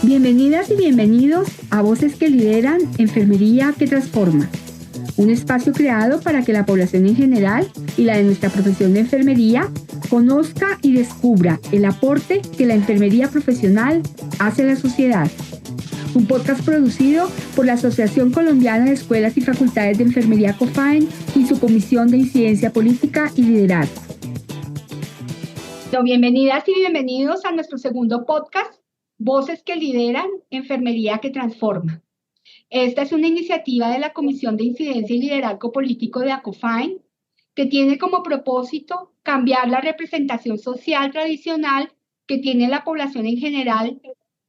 Bienvenidas y bienvenidos a Voces que Lideran, Enfermería que Transforma, un espacio creado para que la población en general y la de nuestra profesión de enfermería conozca y descubra el aporte que la enfermería profesional hace a la sociedad. Un podcast producido por la Asociación Colombiana de Escuelas y Facultades de Enfermería COFAEN y su Comisión de Incidencia Política y Liderazgo. Bienvenidas y bienvenidos a nuestro segundo podcast, Voces que Lideran, Enfermería que Transforma. Esta es una iniciativa de la Comisión de Incidencia y Liderazgo Político de ACOFAEN que tiene como propósito cambiar la representación social tradicional que tiene la población en general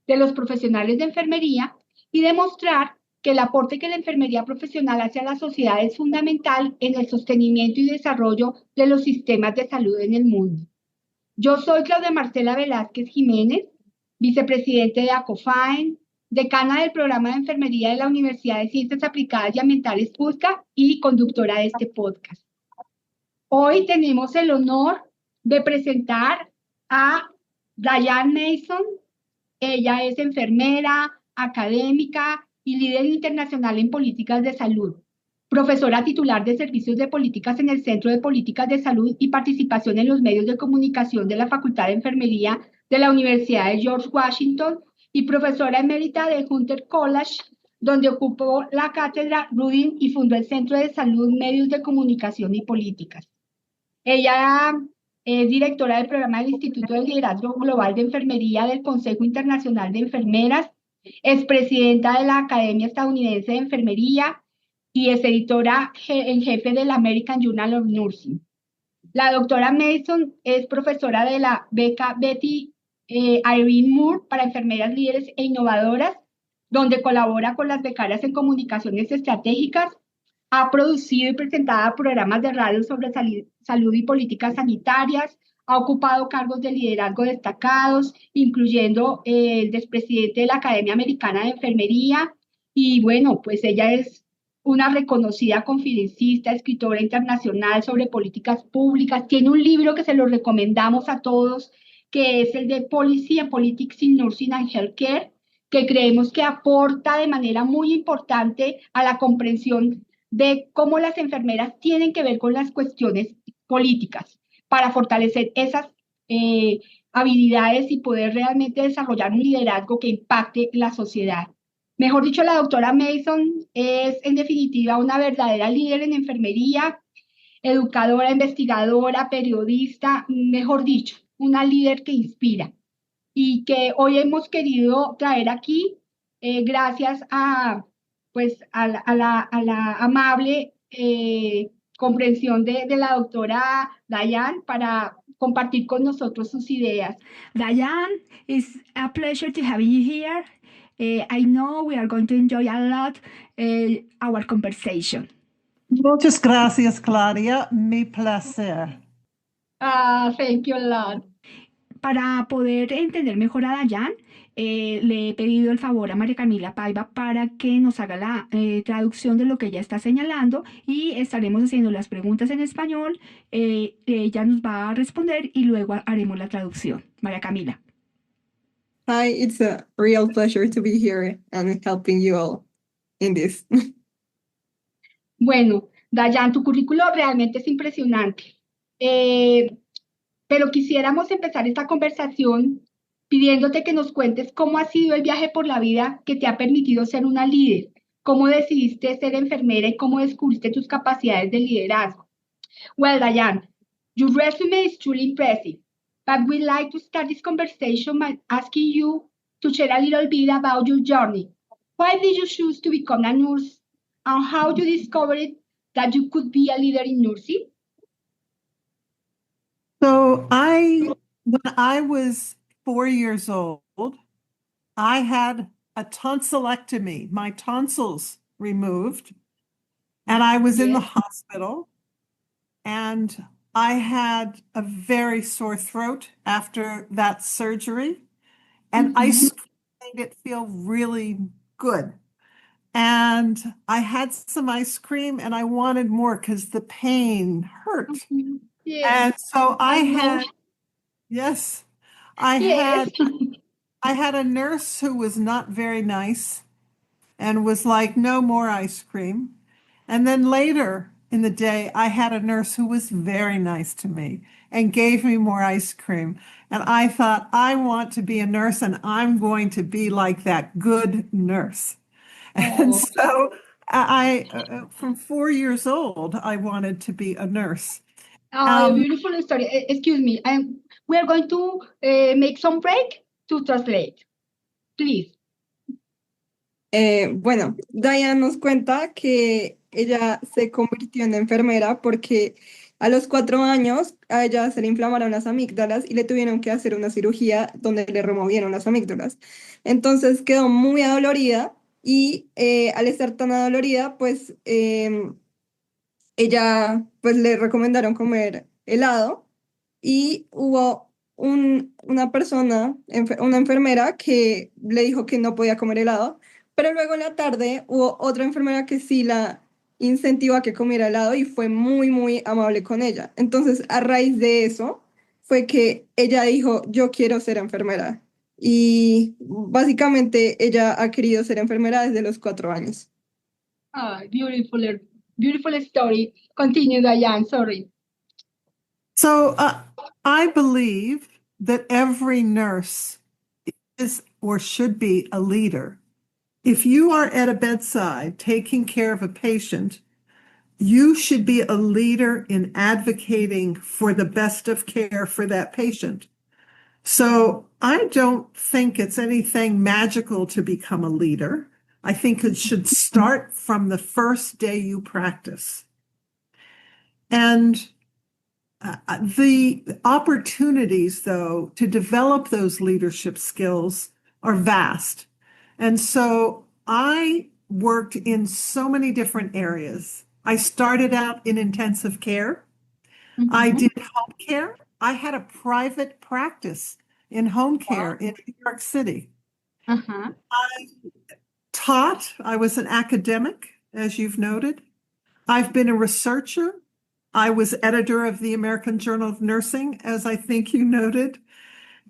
de los profesionales de enfermería y demostrar que el aporte que la enfermería profesional hace a la sociedad es fundamental en el sostenimiento y desarrollo de los sistemas de salud en el mundo. Yo soy Claudia Marcela Velázquez Jiménez, vicepresidente de ACOFAEN, decana del programa de enfermería de la Universidad de Ciencias Aplicadas y Ambientales USCA y conductora de este podcast. Hoy tenemos el honor de presentar a Diane Mason. Ella es enfermera, académica y líder internacional en políticas de salud. Profesora titular de Servicios de Políticas en el Centro de Políticas de Salud y Participación en los Medios de Comunicación de la Facultad de Enfermería de la Universidad de George Washington y profesora emérita de Hunter College, donde ocupó la cátedra Rudin y fundó el Centro de Salud, Medios de Comunicación y Políticas. Ella es directora del programa del Instituto de Liderazgo Global de Enfermería del Consejo Internacional de Enfermeras, es presidenta de la Academia Estadounidense de Enfermería y es editora en jefe del American Journal of Nursing. La doctora Mason es profesora de la beca Betty Irene Moore para enfermeras líderes e innovadoras, donde colabora con las becarias en comunicaciones estratégicas. Ha producido y presentado programas de radio sobre salud y políticas sanitarias, ha ocupado cargos de liderazgo destacados, incluyendo el de presidente de la Academia Americana de Enfermería, y bueno, pues ella es una reconocida conferencista, escritora internacional sobre políticas públicas. Tiene un libro que se lo recomendamos a todos, que es el de Policy and Politics in Nursing and Healthcare, que creemos que aporta de manera muy importante a la comprensión de cómo las enfermeras tienen que ver con las cuestiones políticas para fortalecer esas habilidades y poder realmente desarrollar un liderazgo que impacte la sociedad. Mejor dicho, la doctora Mason es en definitiva una verdadera líder en enfermería, educadora, investigadora, periodista, mejor dicho, una líder que inspira y que hoy hemos querido traer aquí gracias a la amable comprensión de la doctora Diane para compartir con nosotros sus ideas. Diane, it's a pleasure to have you here. I know we are going to enjoy a lot our conversation. Muchas gracias, Claudia. Mi placer. Thank you a lot. Para poder entender mejor a Dayan, le he pedido el favor a María Camila Paiva para que nos haga la traducción de lo que ella está señalando y estaremos haciendo las preguntas en español. Ella nos va a responder y luego haremos la traducción. María Camila. Hi, it's a real pleasure to be here and helping you all in this. Bueno, Dayan, tu currículo realmente es impresionante. Pero quisiéramos empezar esta conversación pidiéndote que nos cuentes cómo ha sido el viaje por la vida que te ha permitido ser una líder, cómo decidiste ser enfermera y cómo descubriste tus capacidades de liderazgo. Well, Diane, your resume is truly impressive, but we'd like to start this conversation by asking you to share a little bit about your journey. Why did you choose to become a nurse, and how you discovered that you could be a leader in nursing? So when I was 4 years old, I had a tonsillectomy, my tonsils removed, and I was in the hospital, and I had a very sore throat after that surgery, and ice cream made it feel really good. And I had some ice cream and I wanted more because the pain hurt. And so I had I had a nurse who was not very nice and was like, no more ice cream. And then later in the day, I had a nurse who was very nice to me and gave me more ice cream. And I thought, I want to be a nurse and I'm going to be like that good nurse. And Oh, so from 4 years old, I wanted to be a nurse. a beautiful story. Excuse me. We are going to make some break to translate. Please. Bueno, Diane nos cuenta que ella se convirtió en enfermera porque a los 4 años a ella se le inflamaron las amígdalas y le tuvieron que hacer una cirugía donde le removieron las amígdalas. Entonces quedó muy adolorida y al estar tan adolorida, pues ella pues le recomendaron comer helado y hubo una persona, una enfermera que le dijo que no podía comer helado, pero luego en la tarde hubo otra enfermera que sí la incentivó a que comiera helado y fue muy, muy amable con ella. Entonces, a raíz de eso, fue que ella dijo, yo quiero ser enfermera. Y básicamente ella ha querido ser enfermera desde los 4 años. Beautiful, beautiful story. Continue, Diane. Sorry. So I believe that every nurse is or should be a leader. If you are at a bedside taking care of a patient, you should be a leader in advocating for the best of care for that patient. So I don't think it's anything magical to become a leader. I think it should start from the first day you practice. And the opportunities, though, to develop those leadership skills are vast. And so I worked in so many different areas. I started out in intensive care. I did home care. I had a private practice in home care in New York City. Uh-huh. I taught. I was an academic, as you've noted. I've been a researcher. I was editor of the American Journal of Nursing, as I think you noted.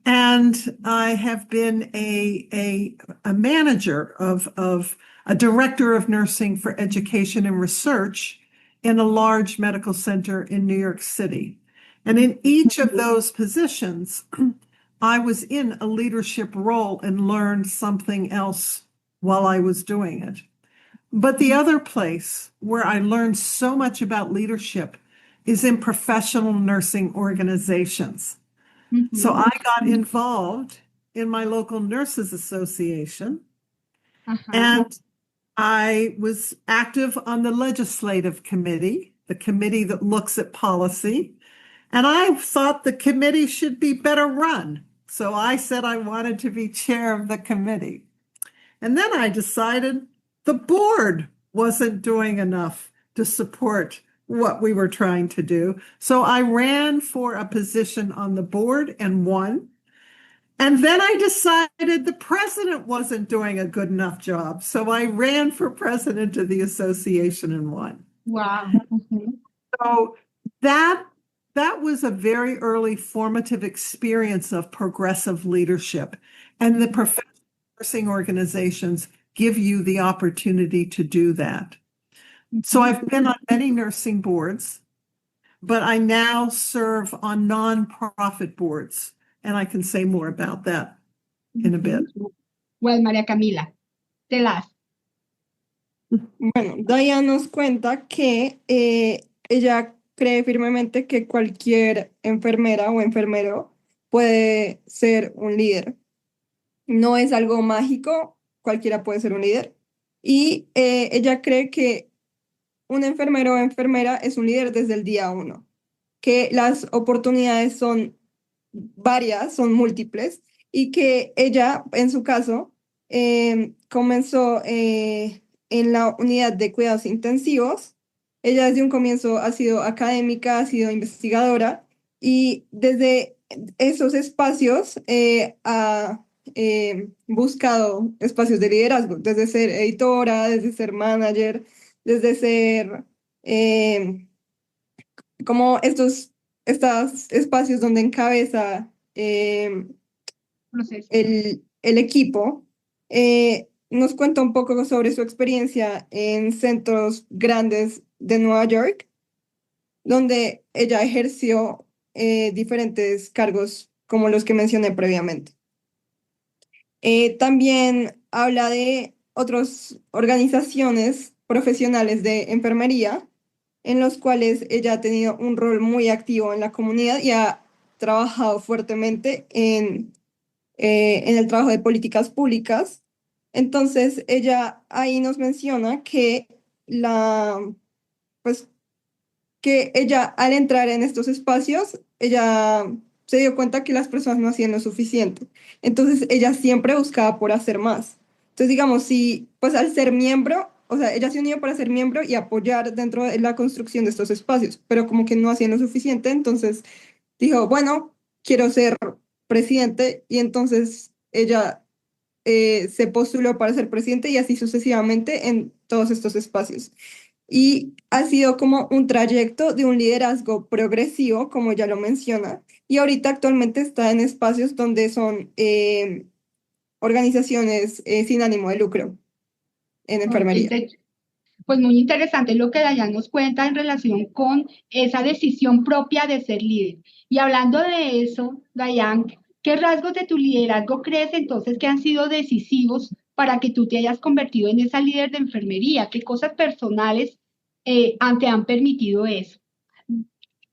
And I have been a manager of a director of nursing for education and research in a large medical center in New York City. And in each of those positions, I was in a leadership role and learned something else while I was doing it. But the other place where I learned so much about leadership is in professional nursing organizations. So I got involved in my local nurses association, and I was active on the legislative committee, the committee that looks at policy. And I thought the committee should be better run. So I said I wanted to be chair of the committee. And then I decided the board wasn't doing enough to support what we were trying to do. So I ran for a position on the board and won. And then I decided the president wasn't doing a good enough job. So I ran for president of the association and won. Wow. So that was a very early formative experience of progressive leadership. And the professional nursing organizations give you the opportunity to do that. So I've been on many nursing boards, but I now serve on nonprofit boards, and I can say more about that in a bit. Well, María Camila, tell us. Bueno, Diane nos cuenta que ella cree firmemente que cualquier enfermera o enfermero puede ser un líder. No es algo mágico, cualquiera puede ser un líder. Y ella cree que un enfermero o enfermera es un líder desde el día uno, que las oportunidades son varias, son múltiples, y que ella, en su caso, comenzó en la unidad de cuidados intensivos. Ella desde un comienzo ha sido académica, ha sido investigadora, y desde esos espacios ha buscado espacios de liderazgo, desde ser editora, desde ser manager, desde ser como estos espacios donde encabeza Proceso. el equipo, nos cuenta un poco sobre su experiencia en centros grandes de Nueva York, donde ella ejerció diferentes cargos como los que mencioné previamente. También habla de otras organizaciones profesionales de enfermería en los cuales ella ha tenido un rol muy activo en la comunidad y ha trabajado fuertemente en el trabajo de políticas públicas. Entonces, ella ahí nos menciona que la, pues, que ella al entrar en estos espacios, ella se dio cuenta que las personas no hacían lo suficiente. Entonces ella siempre buscaba por hacer más. Entonces, digamos, si pues al ser miembro, o sea, ella se unió para ser miembro y apoyar dentro de la construcción de estos espacios, pero como que no hacían lo suficiente, entonces dijo, bueno, quiero ser presidente y entonces ella se postuló para ser presidente y así sucesivamente en todos estos espacios. Y ha sido como un trayecto de un liderazgo progresivo, como ya lo menciona, y ahorita actualmente está en espacios donde son organizaciones sin ánimo de lucro en Ok, enfermería. pues muy interesante lo que Dayan nos cuenta en relación con esa decisión propia de ser líder. Y hablando de eso, Dayan, ¿qué rasgos de tu liderazgo crees entonces que han sido decisivos para que tú te hayas convertido en esa líder de enfermería? ¿Qué cosas personales te han permitido eso?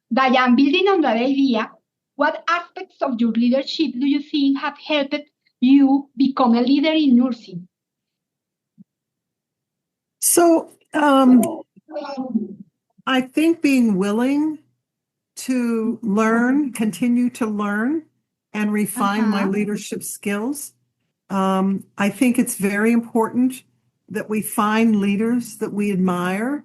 Dayan, building on that idea, what aspects of your leadership do you think have helped you become a leader in nursing? So I think being willing to learn, continue to learn, and refine my Ajá, leadership skills. I think it's very important that we find leaders that we admire,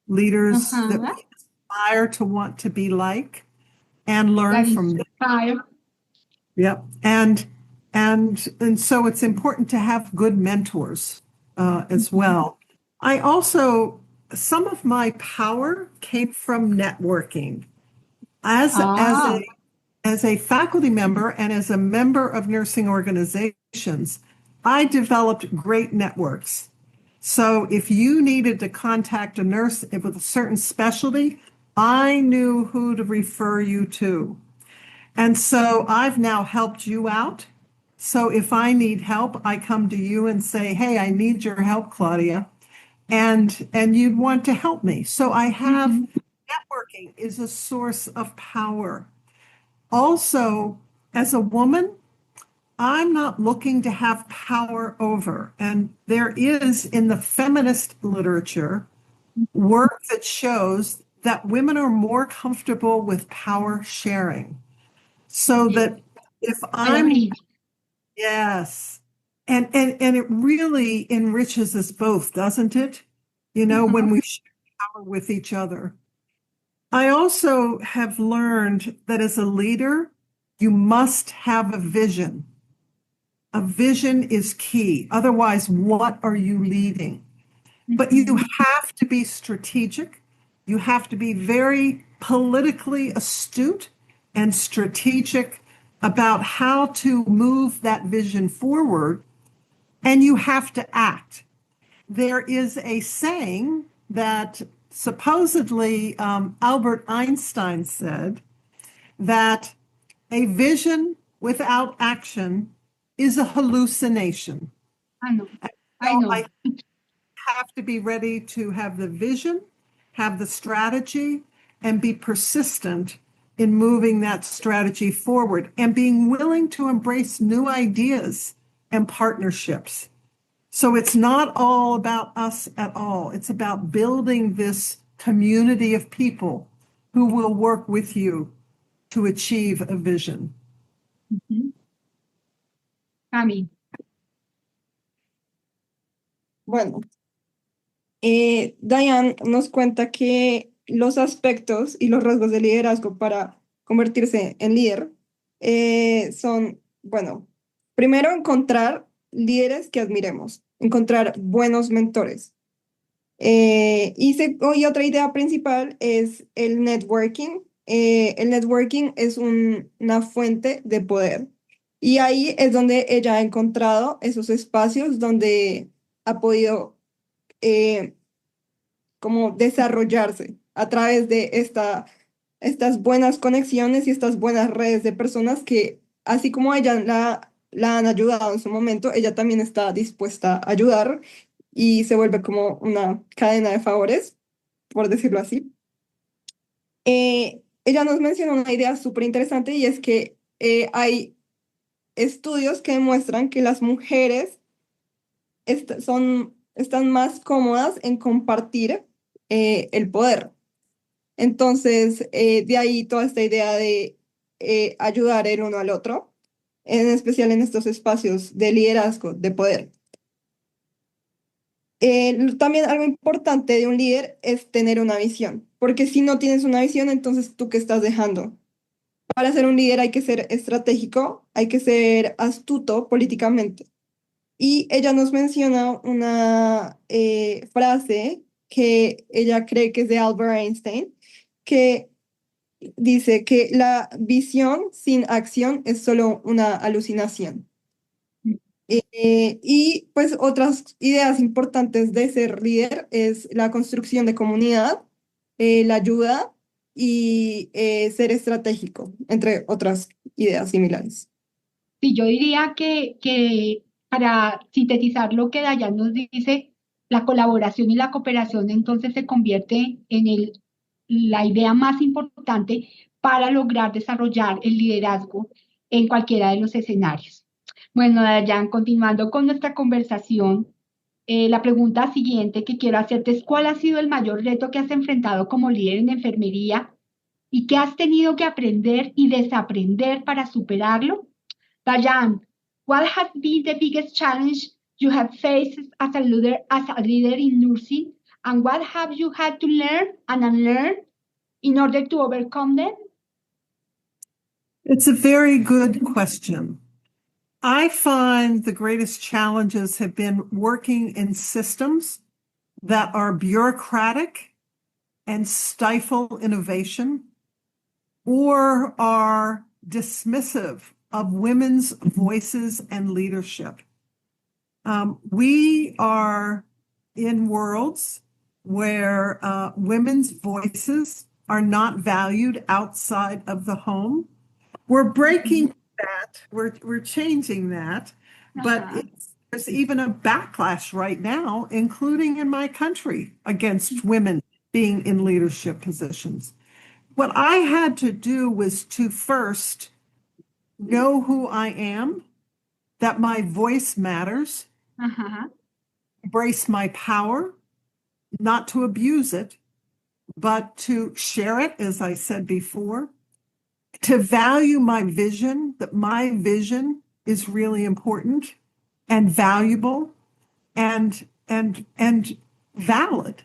leaders that ajá. we aspire to want to be like, and learn That from them. inspire. Yep. And so it's important to have good mentors as well. I also some of my power came from networking. Ah, As a faculty member and as a member of nursing organizations, I developed great networks. So if you needed to contact a nurse with a certain specialty, I knew who to refer you to. And so I've now helped you out. So if I need help, I come to you and say, "Hey, I need your help, Claudia." And you'd want to help me. So I have mhm, networking is a source of power. Also, as a woman, I'm not looking to have power over. And there is in the feminist literature work that shows that women are more comfortable with power sharing. So yes, that if I I'm, agree. yes, and it really enriches us both, doesn't it? You know, when Mhm, we share power with each other. I also have learned that as a leader, you must have a vision. A vision is key. Otherwise, what are you leading? But you mhm, have to be strategic. You have to be very politically astute and strategic about how to move that vision forward. And you have to act. There is a saying that supposedly Albert Einstein said that a vision without action is a hallucination. I know, I So know. I have to be ready to have the vision, have the strategy, and be persistent in moving that strategy forward and being willing to embrace new ideas and partnerships. So it's not all about us at all. It's about building this community of people who will work with you to achieve a vision. Mhm. Cami, Bueno, Diane nos cuenta que los aspectos y los rasgos de liderazgo para convertirse en líder son, bueno, primero encontrar líderes que admiremos, encontrar buenos mentores. Y otra idea principal es el networking. El networking es una fuente de poder. Y ahí es donde ella ha encontrado esos espacios donde ha podido eh, como desarrollarse a través de estas buenas conexiones y estas buenas redes de personas que, así como ella la han ayudado en su momento, ella también está dispuesta a ayudar y se vuelve como una cadena de favores, por decirlo así. Ella nos menciona una idea súper interesante y es que hay estudios que demuestran que las mujeres están más cómodas en compartir el poder. Entonces, de ahí toda esta idea de ayudar el uno al otro, en especial en estos espacios de liderazgo, de poder. También algo importante de un líder es tener una visión, porque si no tienes una visión, entonces ¿tú qué estás dejando? Para ser un líder hay que ser estratégico, hay que ser astuto políticamente. Y ella nos menciona una frase que ella cree que es de Albert Einstein, que dice que la visión sin acción es solo una alucinación. Y pues otras ideas importantes de ser líder es la construcción de comunidad, la ayuda y ser estratégico, entre otras ideas similares. Sí, yo diría que para sintetizar lo que Dayan nos dice, la colaboración y la cooperación entonces se convierte en la idea más importante para lograr desarrollar el liderazgo en cualquiera de los escenarios. Bueno, Dayan, continuando con nuestra conversación, la pregunta siguiente que quiero hacerte es, ¿cuál ha sido el mayor reto que has enfrentado como líder en enfermería y qué has tenido que aprender y desaprender para superarlo? Dayan, what has been the biggest challenge you have faced as a leader in nursing, and what have you had to learn and unlearn in order to overcome them? It's a very good question. I find the greatest challenges have been working in systems that are bureaucratic and stifle innovation or are dismissive of women's voices and leadership. We are in worlds where women's voices are not valued outside of the home. We're breaking that. We're changing that, but there's even a backlash right now, including in my country, against women being in leadership positions. What I had to do was to first know who I am, that my voice matters, embrace my power, not to abuse it, but to share it, as I said before, to value my vision, that my vision is really important and valuable and valid,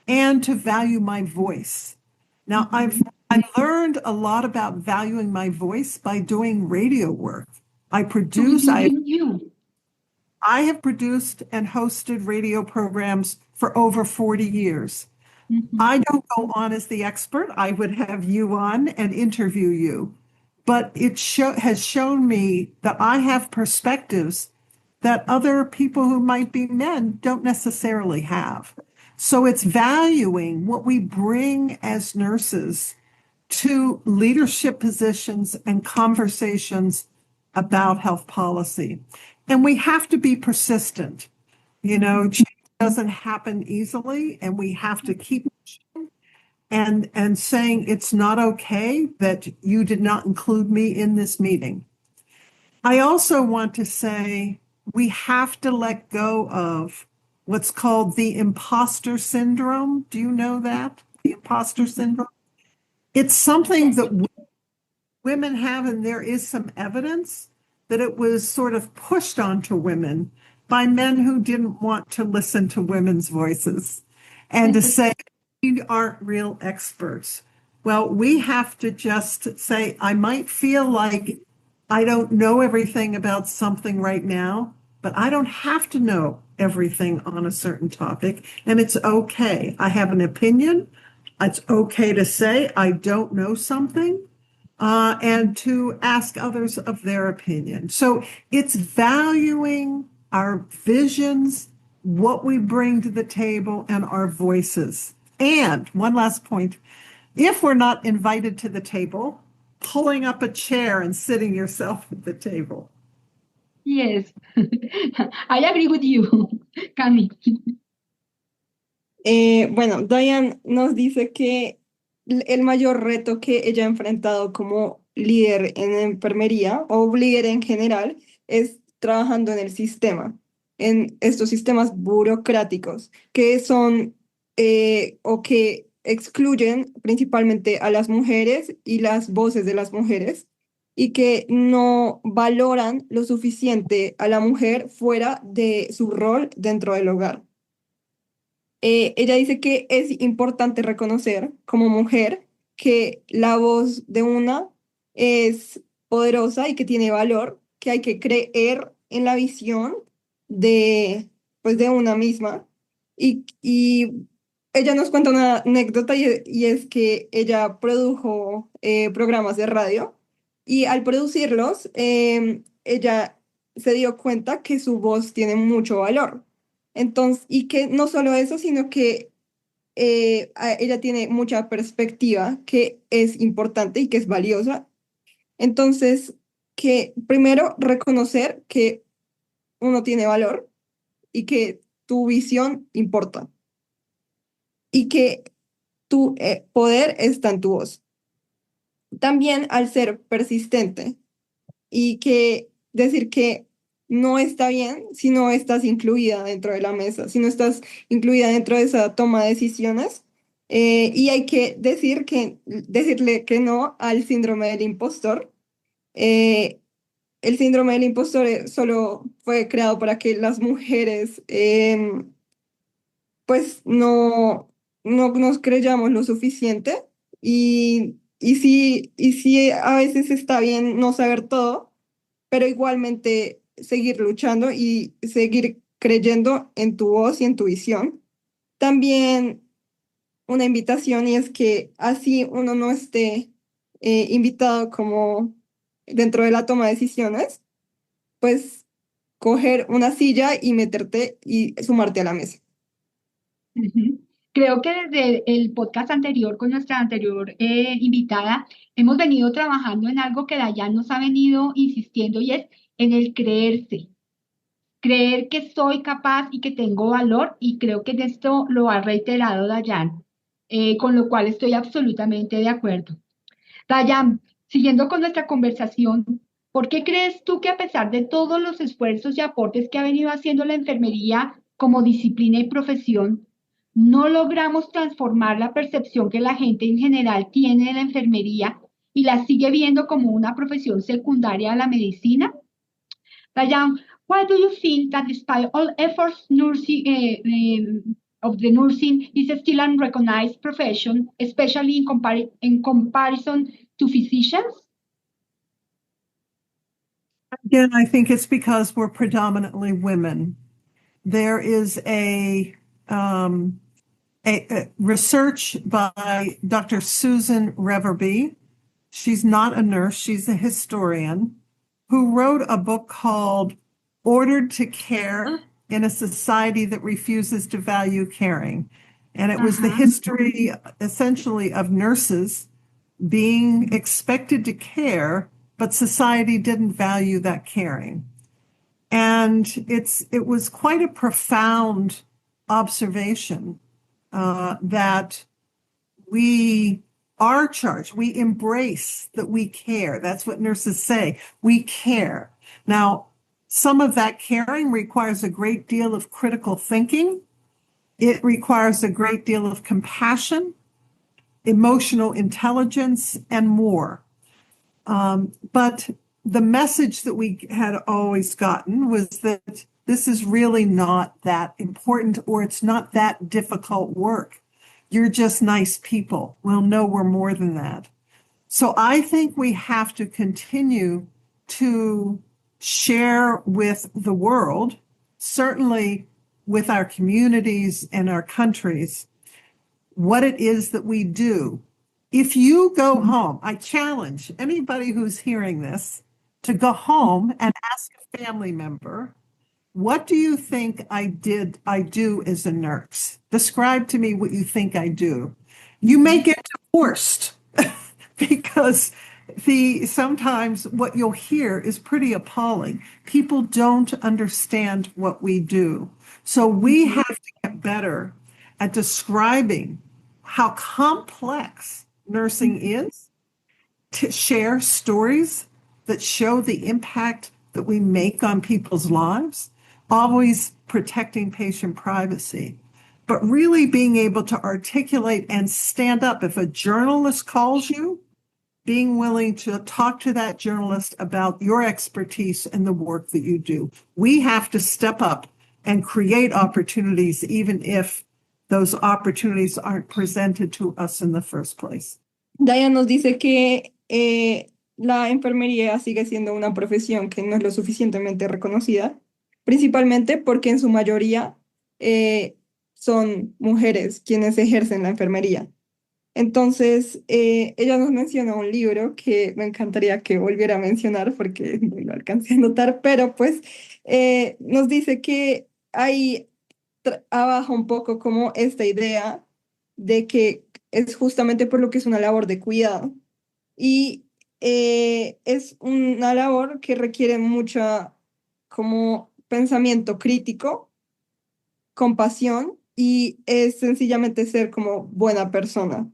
and to value my voice. Now, I learned a lot about valuing my voice by doing radio work. I have produced and hosted radio programs for over 40 years. I don't go on as the expert. I would have you on and interview you. But it has shown me that I have perspectives that other people who might be men don't necessarily have. So it's valuing what we bring as nurses to leadership positions and conversations about health policy. And we have to be persistent. Change doesn't happen easily, and we have to keep and saying it's not okay that you did not include me in this meeting. I also want to say we have to let go of what's called the imposter syndrome. Do you know that? The imposter syndrome? It's something that women have, and there is some evidence that it was sort of pushed onto women by men who didn't want to listen to women's voices and to say, we aren't real experts. Well, we have to just say, I might feel like I don't know everything about something right now, but I don't have to know everything on a certain topic, and it's okay. I have an opinion. It's okay to say I don't know something, and to ask others of their opinion. So it's valuing our visions, what we bring to the table, and our voices. And one last point, if we're not invited to the table, pulling up a chair and sitting yourself at the table. Yes, I agree with you, Cami. Bueno, Diane nos dice que el mayor reto que ella ha enfrentado como líder en enfermería o líder en general es trabajando en el sistema, en estos sistemas burocráticos que son o que excluyen principalmente a las mujeres y las voces de las mujeres y que no valoran lo suficiente a la mujer fuera de su rol dentro del hogar. Ella dice que es importante reconocer como mujer que la voz de una es poderosa y que tiene valor, que hay que creer en la visión de, pues, de una misma. Y ella nos cuenta una anécdota y es que ella produjo programas de radio y al producirlos, ella se dio cuenta que su voz tiene mucho valor. Entonces, y que no solo eso, sino que ella tiene mucha perspectiva que es importante y que es valiosa. Entonces, que primero reconocer que uno tiene valor y que tu visión importa y que tu poder está en tu voz. También al ser persistente y que decir que no está bien si no estás incluida dentro de la mesa, si no estás incluida dentro de esa toma de decisiones. Y hay que decirle que no al síndrome del impostor. Eh, el síndrome del impostor solo fue creado para que las mujeres pues no nos creyamos lo suficiente y sí a veces está bien no saber todo, pero igualmente seguir luchando y seguir creyendo en tu voz y en tu visión. También una invitación y es que así uno no esté invitado como dentro de la toma de decisiones, pues coger una silla y meterte y sumarte a la mesa. Ujú. Creo que desde el podcast anterior con nuestra anterior invitada hemos venido trabajando en algo que Dayan nos ha venido insistiendo y es en el creerse, creer que soy capaz y que tengo valor y creo que en esto lo ha reiterado Dayan, con lo cual estoy absolutamente de acuerdo. Dayan, siguiendo con nuestra conversación, ¿por qué crees tú que a pesar de todos los esfuerzos y aportes que ha venido haciendo la enfermería como disciplina y profesión, no logramos transformar la percepción que la gente en general tiene de la enfermería y la sigue viendo como una profesión secundaria a la medicina? Dayan, why do you think that despite all efforts of the nursing is still an unrecognized profession, especially in comparison to physicians? Again, I think it's because we're predominantly women. There is a research by Dr. Susan Reverby. She's not a nurse, she's a historian, who wrote a book called Ordered to Care in a Society That Refuses to Value Caring. And it was the history, essentially, of nurses being expected to care, but society didn't value that caring. And it was quite a profound observation that we are charged. We embrace that we care. That's what nurses say. We care. Now, some of that caring requires a great deal of critical thinking. It requires a great deal of compassion, emotional intelligence, and more. But the message that we had always gotten was that this is really not that important, or it's not that difficult work. You're just nice people. Well, no, we're more than that. So I think we have to continue to share with the world, certainly with our communities and our countries, what it is that we do If you go home, I challenge anybody who's hearing this to go home and ask a family member, what do you think I do as a nurse? Describe to me what you think I do. You may get divorced because sometimes what you'll hear is pretty appalling. People don't understand what we do. So we have to get better at describing how complex nursing is, to share stories that show the impact that we make on people's lives, always protecting patient privacy, but really being able to articulate and stand up. If a journalist calls you, being willing to talk to that journalist about your expertise and the work that you do. We have to step up and create opportunities, even if those opportunities aren't presented to us in the first place. Diane nos dice que la enfermería sigue siendo una profesión que no es lo suficientemente reconocida, principalmente porque en su mayoría son mujeres quienes ejercen la enfermería. Entonces, ella nos menciona un libro que me encantaría que volviera a mencionar porque no lo alcancé a notar, pero pues nos dice que ahí abajo un poco como esta idea de que es justamente por lo que es una labor de cuidado. Y es una labor que requiere mucha como pensamiento crítico, compasión y es sencillamente ser como buena persona.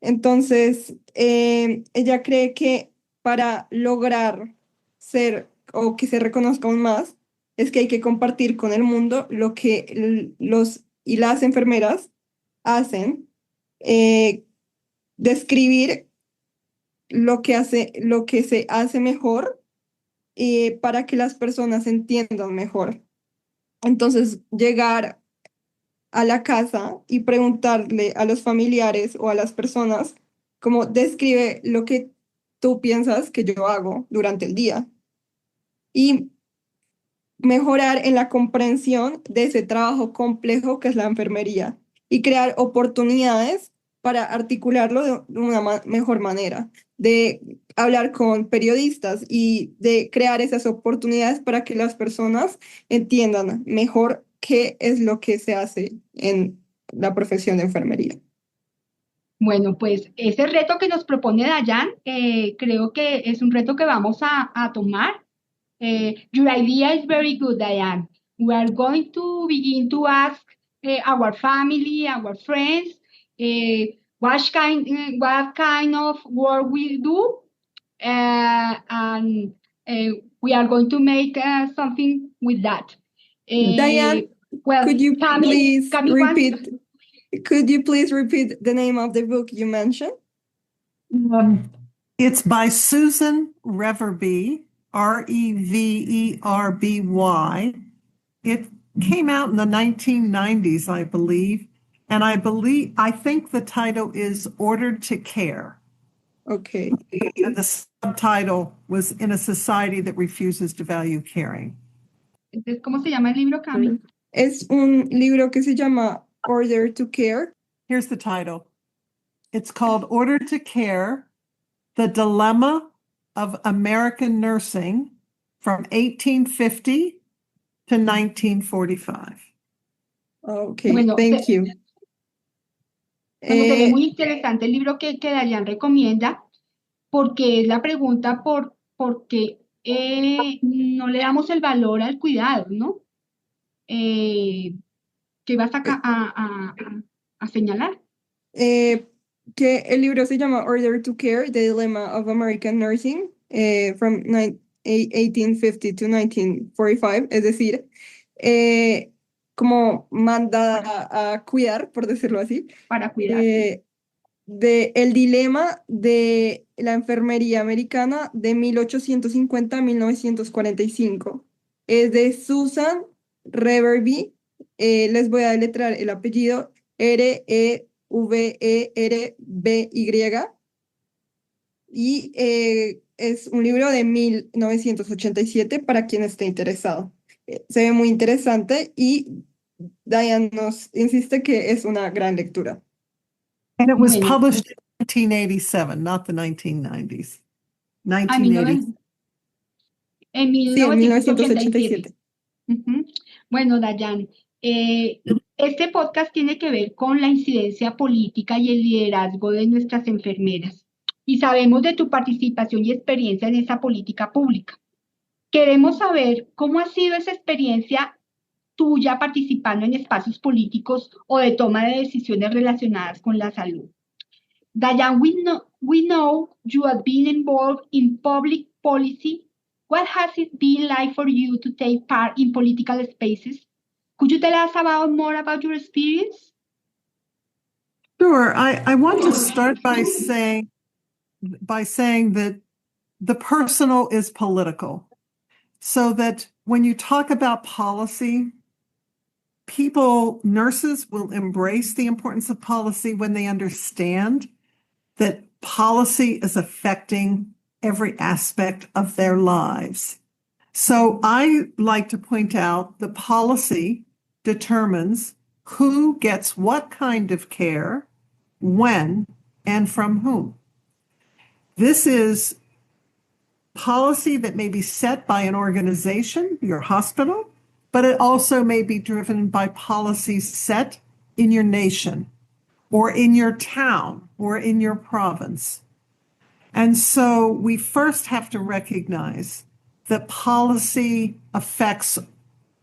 Entonces, ella cree que para lograr ser o que se reconozca aún más, es que hay que compartir con el mundo lo que los y las enfermeras hacen, describir lo que se hace mejor para que las personas entiendan mejor. Entonces, llegar a la casa y preguntarle a los familiares o a las personas cómo describe lo que tú piensas que yo hago durante el día y mejorar en la comprensión de ese trabajo complejo que es la enfermería y crear oportunidades para articularlo de una mejor manera, de hablar con periodistas y de crear esas oportunidades para que las personas entiendan mejor qué es lo que se hace en la profesión de enfermería. Bueno, pues ese reto que nos propone Dayan, creo que es un reto que vamos a tomar. Your idea is very good, Diane. We are going to begin to ask our family, our friends, what kind of work we do, and we are going to make something with that. Diane, well, could you please Cami wants- repeat the name of the book you mentioned? It's by Susan Reverby, Reverby. It came out in the 1990s, I believe. And I think the title is Ordered to Care. Okay. And the subtitle was In a Society That Refuses to Value Caring. Entonces, ¿cómo se llama el libro, Cami? Es un libro que se llama Order to Care. Here's the title. It's called Ordered to Care, The Dilemma of American Nursing from 1850 to 1945. Okay, Bueno, thank you. Bueno, se ve muy interesante el libro que Dayan recomienda, porque es la pregunta por qué no le damos el valor al cuidado, ¿no? ¿Qué vas a señalar? Que el libro se llama Order to Care, The Dilemma of American Nursing, from 1850 to 1945, es decir, como mandada a cuidar, por decirlo así, Para cuidar. de el dilema de la enfermería americana de 1850 a 1945. Es de Susan Reverby. Les voy a deletrear el apellido Reverby. Y es un libro de 1987 para quien esté interesado. Se ve muy interesante y Diane nos insiste que es una gran lectura. And it was Bueno. published in 1987, not the 1990s. A 1980. en Sí, en 1987. 1987. Ujú. Bueno, Dayan, este podcast tiene que ver con la incidencia política y el liderazgo de nuestras enfermeras. Y sabemos de tu participación y experiencia en esa política pública. Queremos saber cómo ha sido esa experiencia tuya participando en espacios políticos o de toma de decisiones relacionadas con la salud. Dayan, we know you have been involved in public policy. What has it been like for you to take part in political spaces? Could you tell us more about your experience? Sure. I want to start by saying that the personal is political. So that when you talk about policy, nurses will embrace the importance of policy when they understand that policy is affecting every aspect of their lives. So I like to point out the policy determines who gets what kind of care, when, and from whom. This is policy that may be set by an organization, your hospital, but it also may be driven by policies set in your nation or in your town or in your province. And so we first have to recognize that policy affects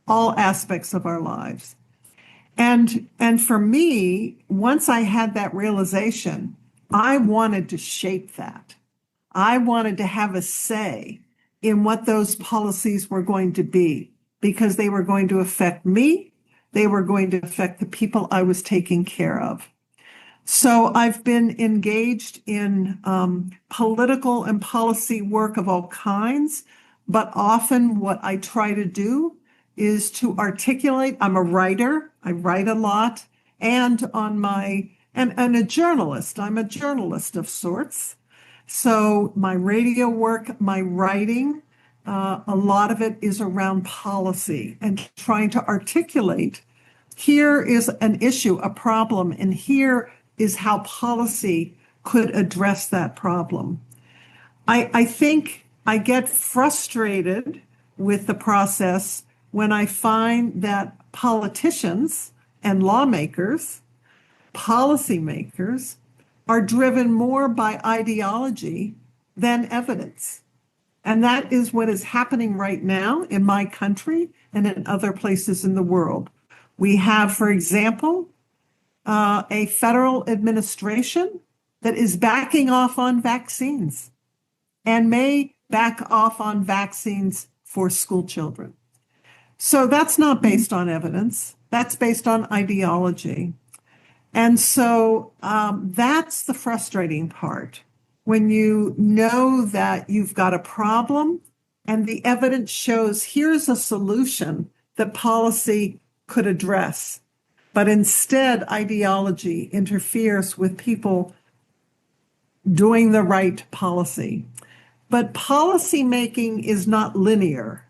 all aspects of our lives. And for me, once I had that realization, I wanted to shape that. I wanted to have a say in what those policies were going to be because they were going to affect me. They were going to affect the people I was taking care of. So I've been engaged in political and policy work of all kinds, but often what I try to do is to articulate. I'm a writer. I write a lot, and and a journalist. I'm a journalist of sorts. So my radio work, my writing, a lot of it is around policy and trying to articulate. Here is an issue, a problem, and here is how policy could address that problem. I think I get frustrated with the process when I find that politicians and lawmakers, policymakers, are driven more by ideology than evidence. And that is what is happening right now in my country and in other places in the world. We have, for example, a federal administration that is backing off on vaccines and may back off on vaccines for school children. So that's not based on evidence. That's based on ideology. And so that's the frustrating part. When you know that you've got a problem and the evidence shows here's a solution that policy could address, but instead ideology interferes with people doing the right policy. But policy making is not linear.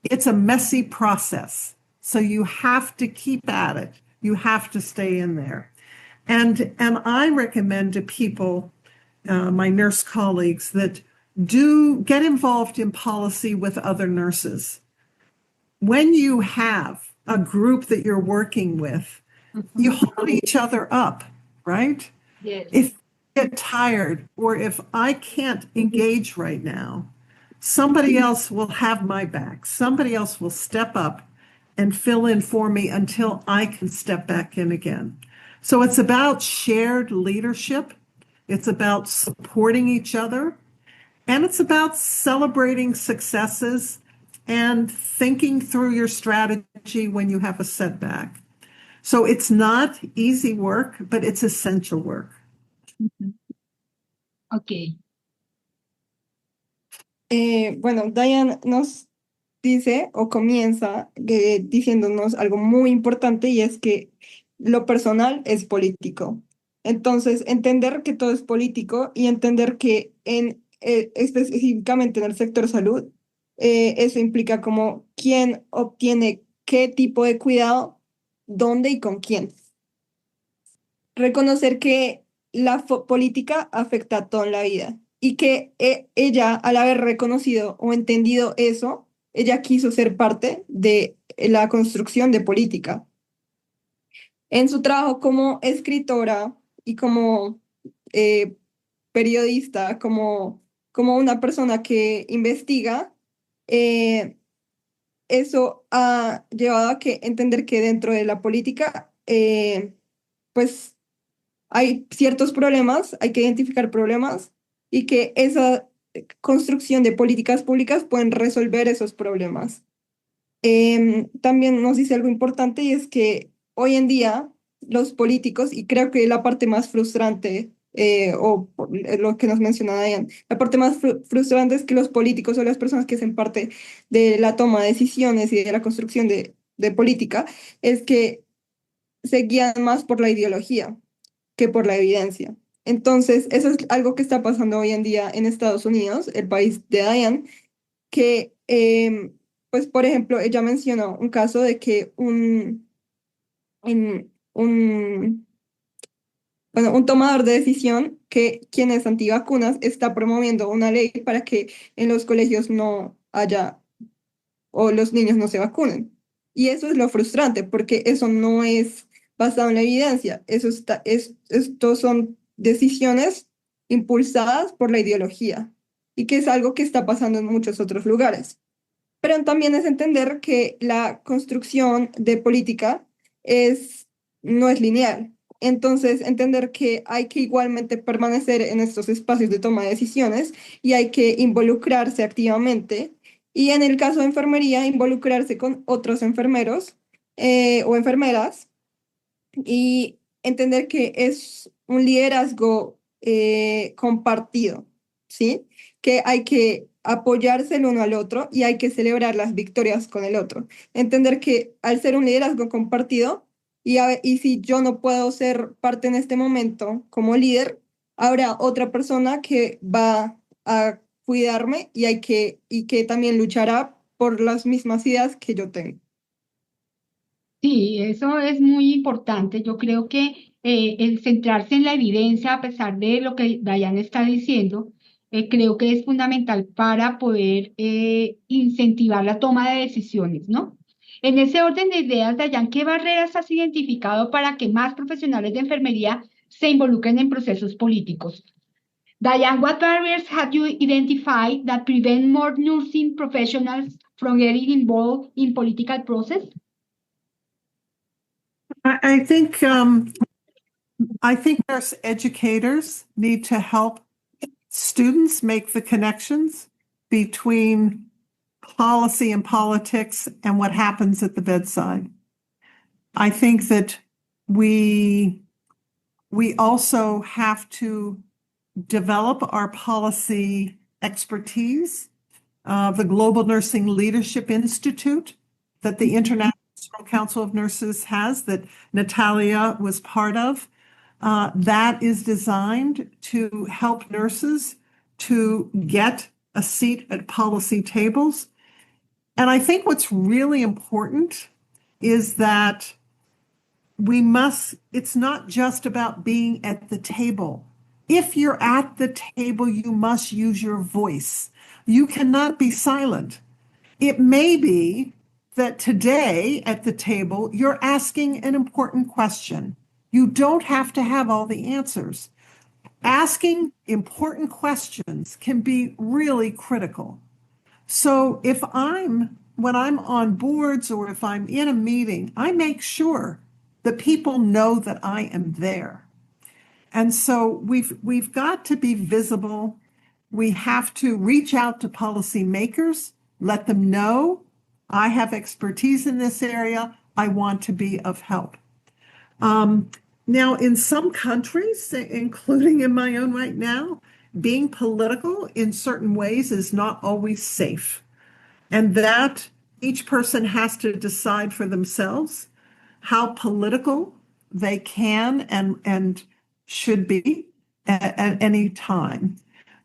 It's a messy process. So you have to keep at it. You have to stay in there. And I recommend to people, my nurse colleagues, that do get involved in policy with other nurses. When you have a group that you're working with, you hold each other up, right? Yes. If I get tired or if I can't engage right now, somebody else will have my back. Somebody else will step up and fill in for me until I can step back in again. So it's about shared leadership. It's about supporting each other. And it's about celebrating successes and thinking through your strategy when you have a setback. So it's not easy work, but it's essential work. Ok. Bueno, Diane nos dice o comienza diciéndonos algo muy importante y es que lo personal es político. Entonces, entender que todo es político y entender que específicamente en el sector salud, eso implica como quién obtiene qué tipo de cuidado, dónde y con quién. Reconocer que la política afecta a toda la vida y que ella, al haber reconocido o entendido eso, ella quiso ser parte de la construcción de política. En su trabajo como escritora y como eh, periodista, como una persona que investiga, eh, eso ha llevado a que entender que dentro de la política, pues hay ciertos problemas, hay que identificar problemas y que esa construcción de políticas públicas pueden resolver esos problemas. También nos dice algo importante y es que hoy en día los políticos, y creo que la parte más frustrante, lo que nos menciona Diane, la parte más frustrante es que los políticos o las personas que hacen parte de la toma de decisiones y de la construcción de política, es que se guían más por la ideología que por la evidencia. Entonces, eso es algo que está pasando hoy en día en Estados Unidos, el país de Diane, que, pues, por ejemplo, ella mencionó un caso de que en- un, bueno, un tomador de decisión, que quien es antivacunas, está promoviendo una ley para que en los colegios no haya o los niños no se vacunen. Y eso es lo frustrante, porque eso no es basado en la evidencia. Estos son decisiones impulsadas por la ideología y que es algo que está pasando en muchos otros lugares. Pero también es entender que la construcción de política es, no es lineal. Entonces, entender que hay que igualmente permanecer en estos espacios de toma de decisiones y hay que involucrarse activamente. Y en el caso de enfermería, involucrarse con otros enfermeros o enfermeras y entender que es un liderazgo compartido, ¿sí? Que hay que apoyarse el uno al otro y hay que celebrar las victorias con el otro. Entender que al ser un liderazgo compartido y si yo no puedo ser parte en este momento como líder, habrá otra persona que va a cuidarme y que también luchará por las mismas ideas que yo tengo. Sí, eso es muy importante. Yo creo que el centrarse en la evidencia, a pesar de lo que Diane está diciendo, creo que es fundamental para poder incentivar la toma de decisiones, ¿no? En ese orden de ideas, Dayan, ¿qué barreras has identificado para que más profesionales de enfermería se involucren en procesos políticos? Diane, what barriers have you identified that prevent more nursing professionals from getting involved in political process? I think I think nurse educators need to help students make the connections between policy and politics and what happens at the bedside. I think that we also have to develop our policy expertise. The Global Nursing Leadership Institute that the International Council of Nurses has, that Natalia was part of, that is designed to help nurses to get a seat at policy tables. And I think what's really important is that it's not just about being at the table. If you're at the table, you must use your voice. You cannot be silent. It may be that today at the table, you're asking an important question. You don't have to have all the answers. Asking important questions can be really critical. So when I'm on boards or if I'm in a meeting, I make sure the people know that I am there. And so we've got to be visible. We have to reach out to policymakers, let them know I have expertise in this area. I want to be of help. Now, in some countries, including in my own right now, being political in certain ways is not always safe. And that each person has to decide for themselves how political they can and should be at any time.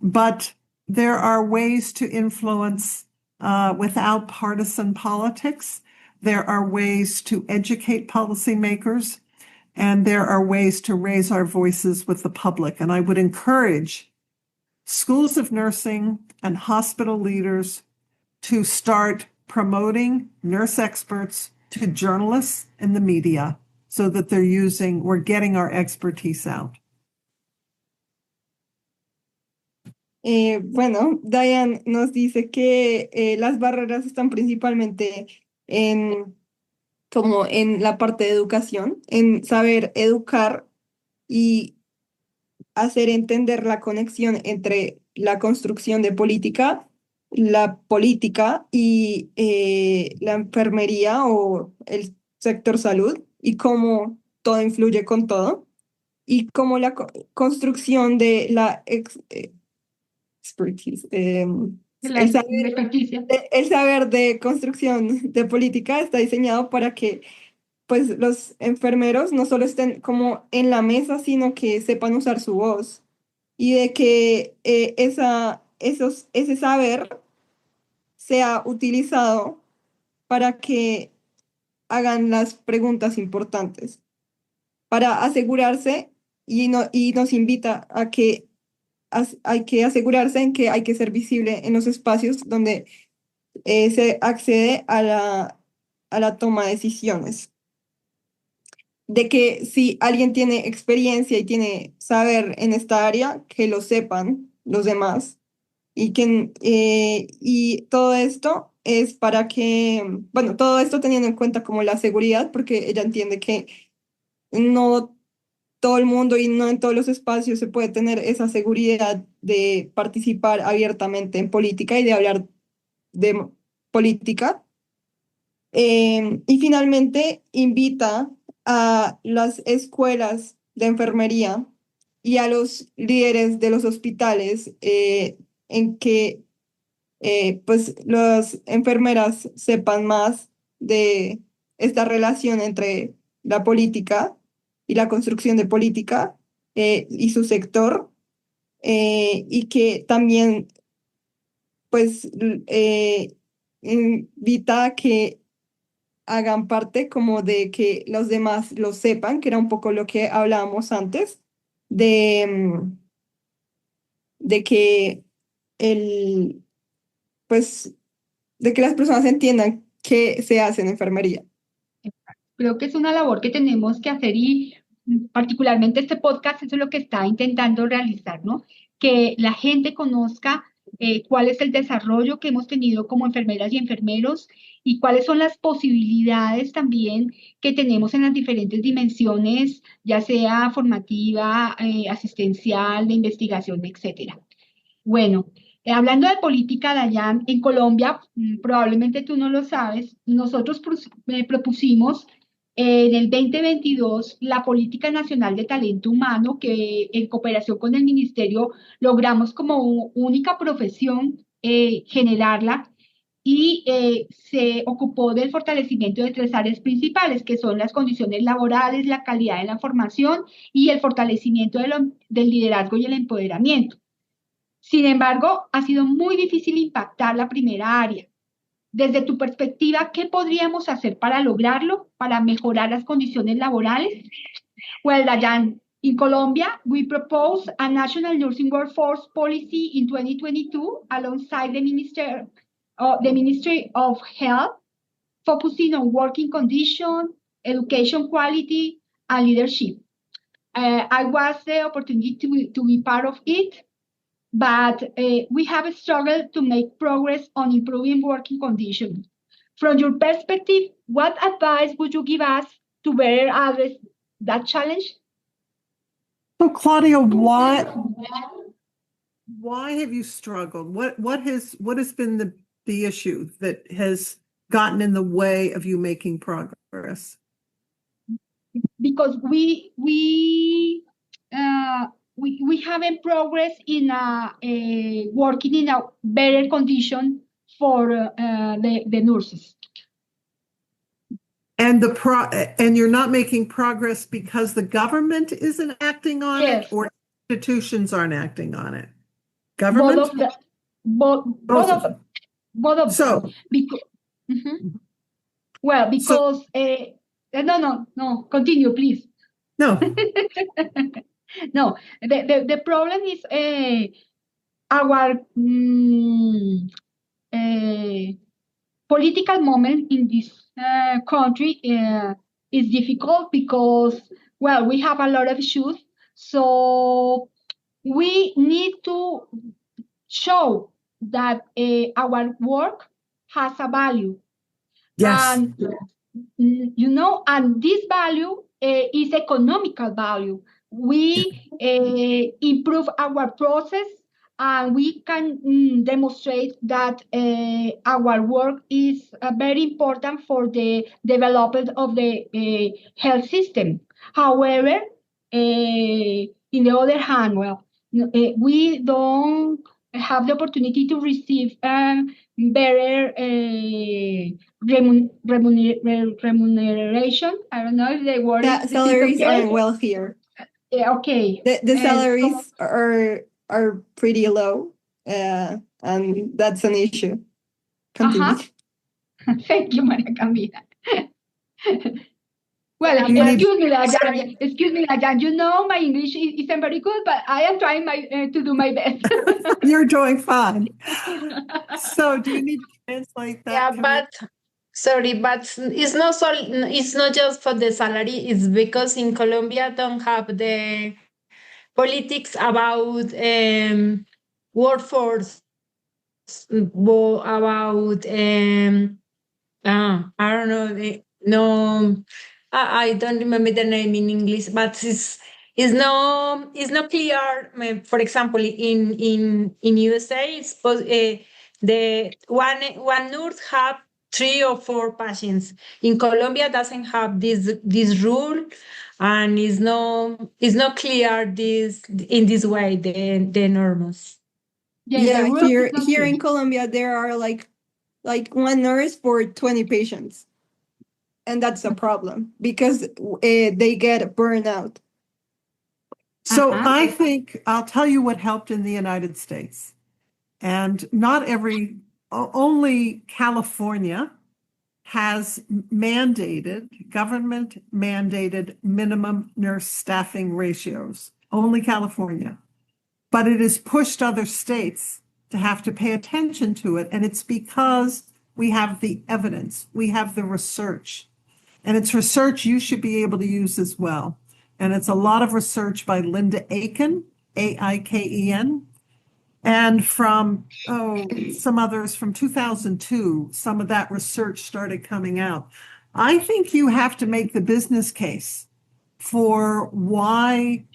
But there are ways to influence without partisan politics. There are ways to educate policymakers. And there are ways to raise our voices with the public. And I would encourage schools of nursing and hospital leaders to start promoting nurse experts to journalists in the media so that we're getting our expertise out. Bueno, Diane nos dice que las barreras están principalmente como en la parte de educación, en saber educar y hacer entender la conexión entre la construcción de política, la política y la enfermería o el sector salud y cómo todo influye con todo y cómo la construcción de la expertise, La experticia. el saber de construcción de política está diseñado para que pues los enfermeros no solo estén como en la mesa, sino que sepan usar su voz y de que ese saber sea utilizado para que hagan las preguntas importantes, para asegurarse y nos invita a que hay que asegurarse en que hay que ser visible en los espacios donde se accede a la toma de decisiones. De que si alguien tiene experiencia y tiene saber en esta área, que lo sepan los demás. Y todo esto es para que, bueno, todo esto teniendo en cuenta como la seguridad, porque ella entiende que no todo el mundo y no en todos los espacios se puede tener esa seguridad de participar abiertamente en política y de hablar de política. Y finalmente invita a las escuelas de enfermería y a los líderes de los hospitales en que pues las enfermeras sepan más de esta relación entre la política y la construcción de política y su sector y que también pues invita a que hagan parte como de que los demás lo sepan, que era un poco lo que hablábamos antes, de que el, pues, de que las personas entiendan qué se hace en enfermería. Creo que es una labor que tenemos que hacer y particularmente este podcast eso es lo que está intentando realizar, ¿no? Que la gente conozca cuál es el desarrollo que hemos tenido como enfermeras y enfermeros y cuáles son las posibilidades también que tenemos en las diferentes dimensiones, ya sea formativa, asistencial, de investigación, etcétera. Bueno, hablando de política, Dayan, en Colombia, probablemente tú no lo sabes, nosotros propusimos en el 2022 la Política Nacional de Talento Humano, que en cooperación con el Ministerio logramos como única profesión generarla y se ocupó del fortalecimiento de 3 áreas principales, que son las condiciones laborales, la calidad de la formación y el fortalecimiento del liderazgo y el empoderamiento. Sin embargo, ha sido muy difícil impactar la primera área. Desde tu perspectiva, ¿qué podríamos hacer para lograrlo, para mejorar las condiciones laborales? Well, Dayan, in Colombia, we proposed a national nursing workforce policy in 2022 alongside the Ministry of Health, focusing on working conditions, education quality, and leadership. I was the opportunity to be part of it. But we have struggled to make progress on improving working conditions. From your perspective, what advice would you give us to better address that challenge? So, Claudia, why have you struggled? What has been the issue that has gotten in the way of you making progress? Because we haven't progressed in working in a better condition for the nurses. And and you're not making progress because the government isn't acting on Yes. it, or institutions aren't acting on it. Government. Both of them. So, Because, well, because no, continue, please. No, No, the problem is our political moment in this country is difficult because, well, we have a lot of issues. So we need to show that our work has a value. yes. And and this value is economical value. We improve our process, and we can demonstrate that our work is very important for the development of the health system. However, in the other hand, well, we don't have the opportunity to receive better remuneration. I don't know if the word Yeah, is salaries okay. aren't well here. Okay. The So- salaries are pretty low, and that's an issue. Continue. Thank you, Maria Camila. Well, You need- excuse me, Lajan. You know my English isn't very good, but I am trying to do my best. You're doing fine. So do you need to translate that? Yeah, Camille? but sorry, but it's not just for the salary, it's because in Colombia don't have the politics about workforce, about I don't know, no, I don't remember the name in English, but it's not clear. For example, in USA, the one nurse have 3 or 4 patients. In Colombia, doesn't have this rule, and it's not clear this in this way the norms. Yeah, the rule here is not here clear. in Colombia there are like one nurse for 20 patients. And that's a problem because they get burned out. So Uh-huh. I think I'll tell you what helped in the United States. And only California has government mandated minimum nurse staffing ratios. Only California. But it has pushed other states to have to pay attention to it. And it's because we have the evidence, we have the research. And it's research you should be able to use as well. And it's a lot of research by Linda Aiken, Aiken, and from some others from 2002. Some of that research started coming out. I think you have to make the business case for why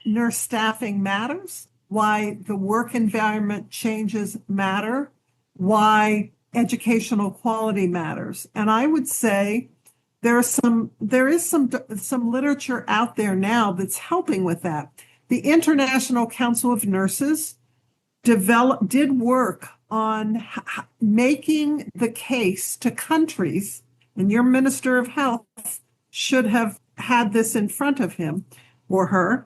nurse staffing matters, why the work environment changes matter, why educational quality matters. And I would say there is some literature out there now that's helping with that. The International Council of Nurses did work on making the case to countries, and your Minister of Health should have had this in front of him or her,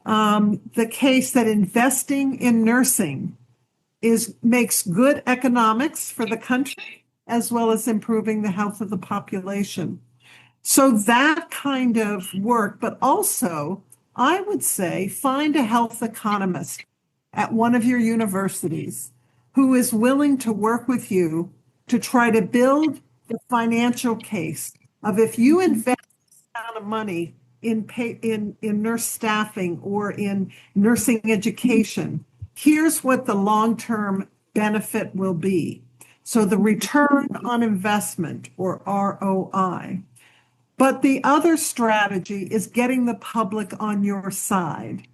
the case that investing in nursing makes good economics for the country as well as improving the health of the population. So that kind of work, but also I would say find a health economist at one of your universities who is willing to work with you to try to build the financial case of if you invest this amount of money in nurse staffing or in nursing education, here's what the long-term benefit will be. So the return on investment, or ROI. But the other strategy is getting the public on your side.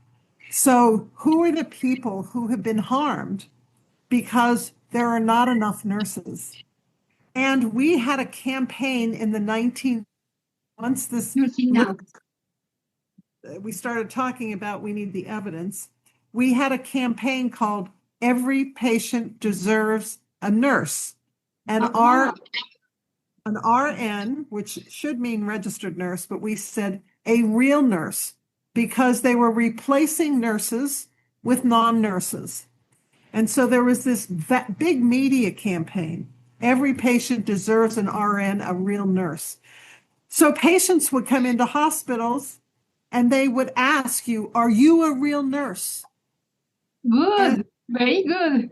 So who are the people who have been harmed because there are not enough nurses? And we had a campaign in the once this Nursing Now. we started talking about we need the evidence. We had a campaign called Every Patient Deserves a Nurse. And an RN, which should mean registered nurse, but we said a real nurse because they were replacing nurses with non-nurses. And so there was this big media campaign. Every patient deserves an RN, a real nurse. So patients would come into hospitals and they would ask you, are you a real nurse? Good, very good.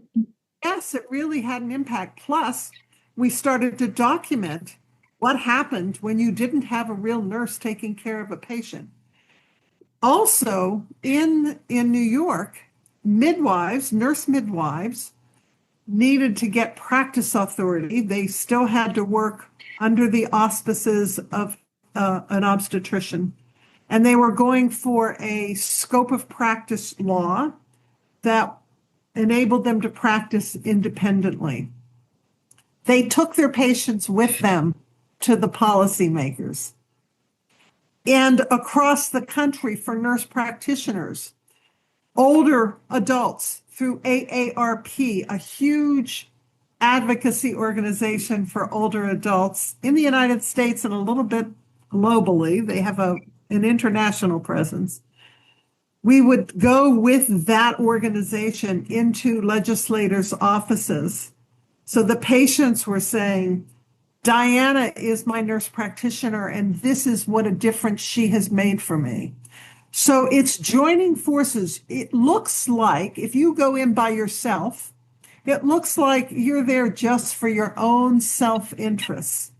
Yes, it really had an impact. Plus, we started to document what happened when you didn't have a real nurse taking care of a patient. Also, in New York, nurse midwives, needed to get practice authority. They still had to work under the auspices of an obstetrician. And they were going for a scope of practice law that enabled them to practice independently. They took their patients with them to the policymakers. And across the country for nurse practitioners, older adults through AARP, a huge advocacy organization for older adults in the United States and a little bit globally. They have an international presence. We would go with that organization into legislators' offices. So the patients were saying, Diana is my nurse practitioner, and this is what a difference she has made for me. So it's joining forces. It looks like if you go in by yourself, it looks like you're there just for your own self-interest.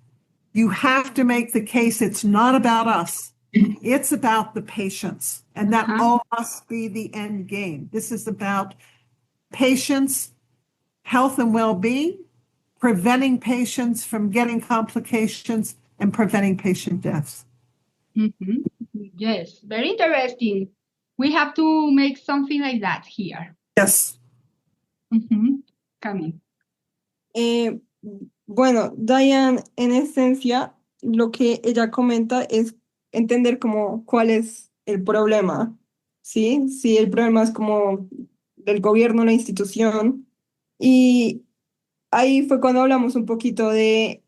You have to make the case it's not about us. It's about the patients. And that all must be the end game. This is about patients' health and well-being, preventing patients from getting complications, and preventing patient deaths. Mhm. Yes, very interesting. We have to make something like that here. Yes. Coming. Bueno, Diane, en esencia, lo que ella comenta es entender como cuál es el problema, ¿sí? Si el problema es como del gobierno, la institución. Y ahí fue cuando hablamos un poquito de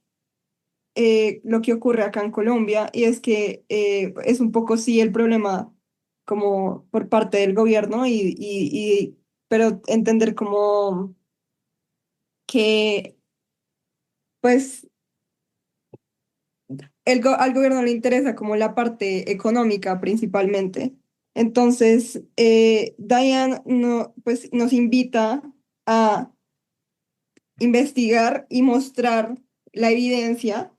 lo que ocurre acá en Colombia, y es que es un poco sí el problema como por parte del gobierno, pero entender como que pues al gobierno le interesa como la parte económica principalmente. Entonces, Diane pues, nos invita a investigar y mostrar la evidencia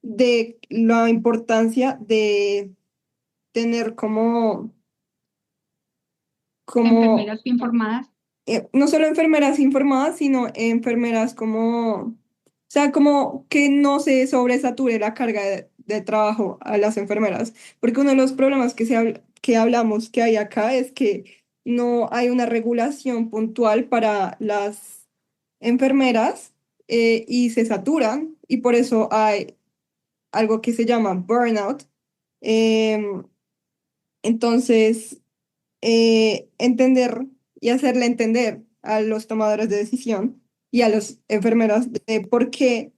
de la importancia de tener como Enfermeras informadas. no solo enfermeras informadas, sino enfermeras o sea, como que no se sobresature la carga de trabajo a las enfermeras, porque uno de los problemas que hablamos que hay acá es que no hay una regulación puntual para las enfermeras y se saturan y por eso hay algo que se llama burnout. Em, entonces, entender y hacerle entender a los tomadores de decisión y a las enfermeras de por qué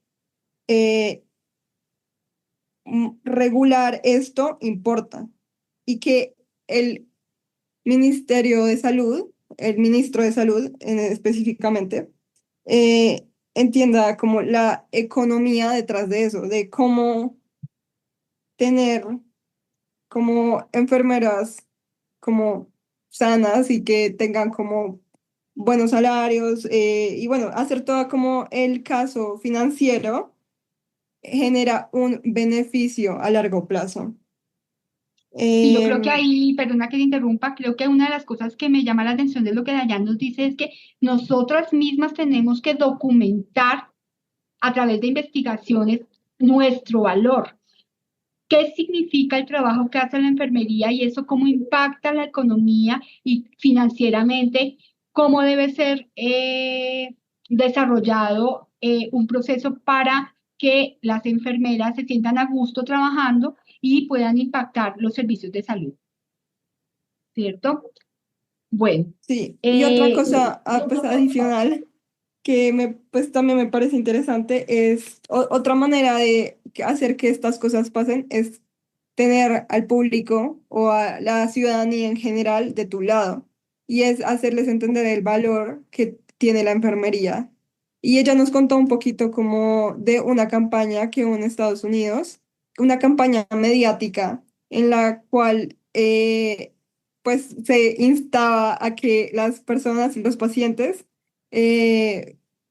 regular esto importa y que el Ministerio de Salud, el ministro de Salud específicamente, entienda como la economía detrás de eso, de cómo tener como enfermeras como sanas y que tengan como buenos salarios y bueno, hacer todo como el caso financiero genera un beneficio a largo plazo. Y yo creo que Em, ahí, perdona que te interrumpa, creo que una de las cosas que me llama la atención de lo que Dayan nos dice es que nosotras mismas tenemos que documentar a través de investigaciones nuestro valor. ¿Qué significa el trabajo que hace la enfermería y eso cómo impacta la economía y financieramente? ¿Cómo debe ser desarrollado un proceso para que las enfermeras se sientan a gusto trabajando y puedan impactar los servicios de salud? ¿Cierto? Bueno, sí, y otra cosa pues, otra cosa. adicional que pues también me parece interesante es otra manera de hacer que estas cosas pasen es tener al público o a la ciudadanía en general de tu lado y es hacerles entender el valor que tiene la enfermería. Y ella nos contó un poquito como de una campaña que hubo en Estados Unidos, una campaña mediática en la cual pues se instaba a que las personas y los pacientes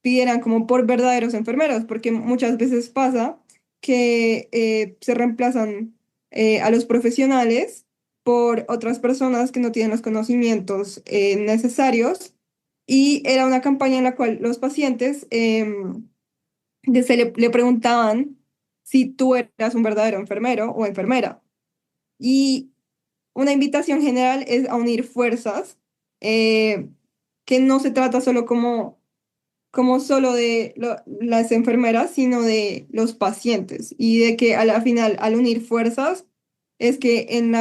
pidieran como por verdaderos enfermeros, porque muchas veces pasa que se reemplazan a los profesionales por otras personas que no tienen los conocimientos necesarios. Y era una campaña en la cual los pacientes le preguntaban si tú eras un verdadero enfermero o enfermera. Y una invitación general es a unir fuerzas, eh, que no se trata solo como solo de las enfermeras, sino de los pacientes. Y de que a la final, al unir fuerzas, es que en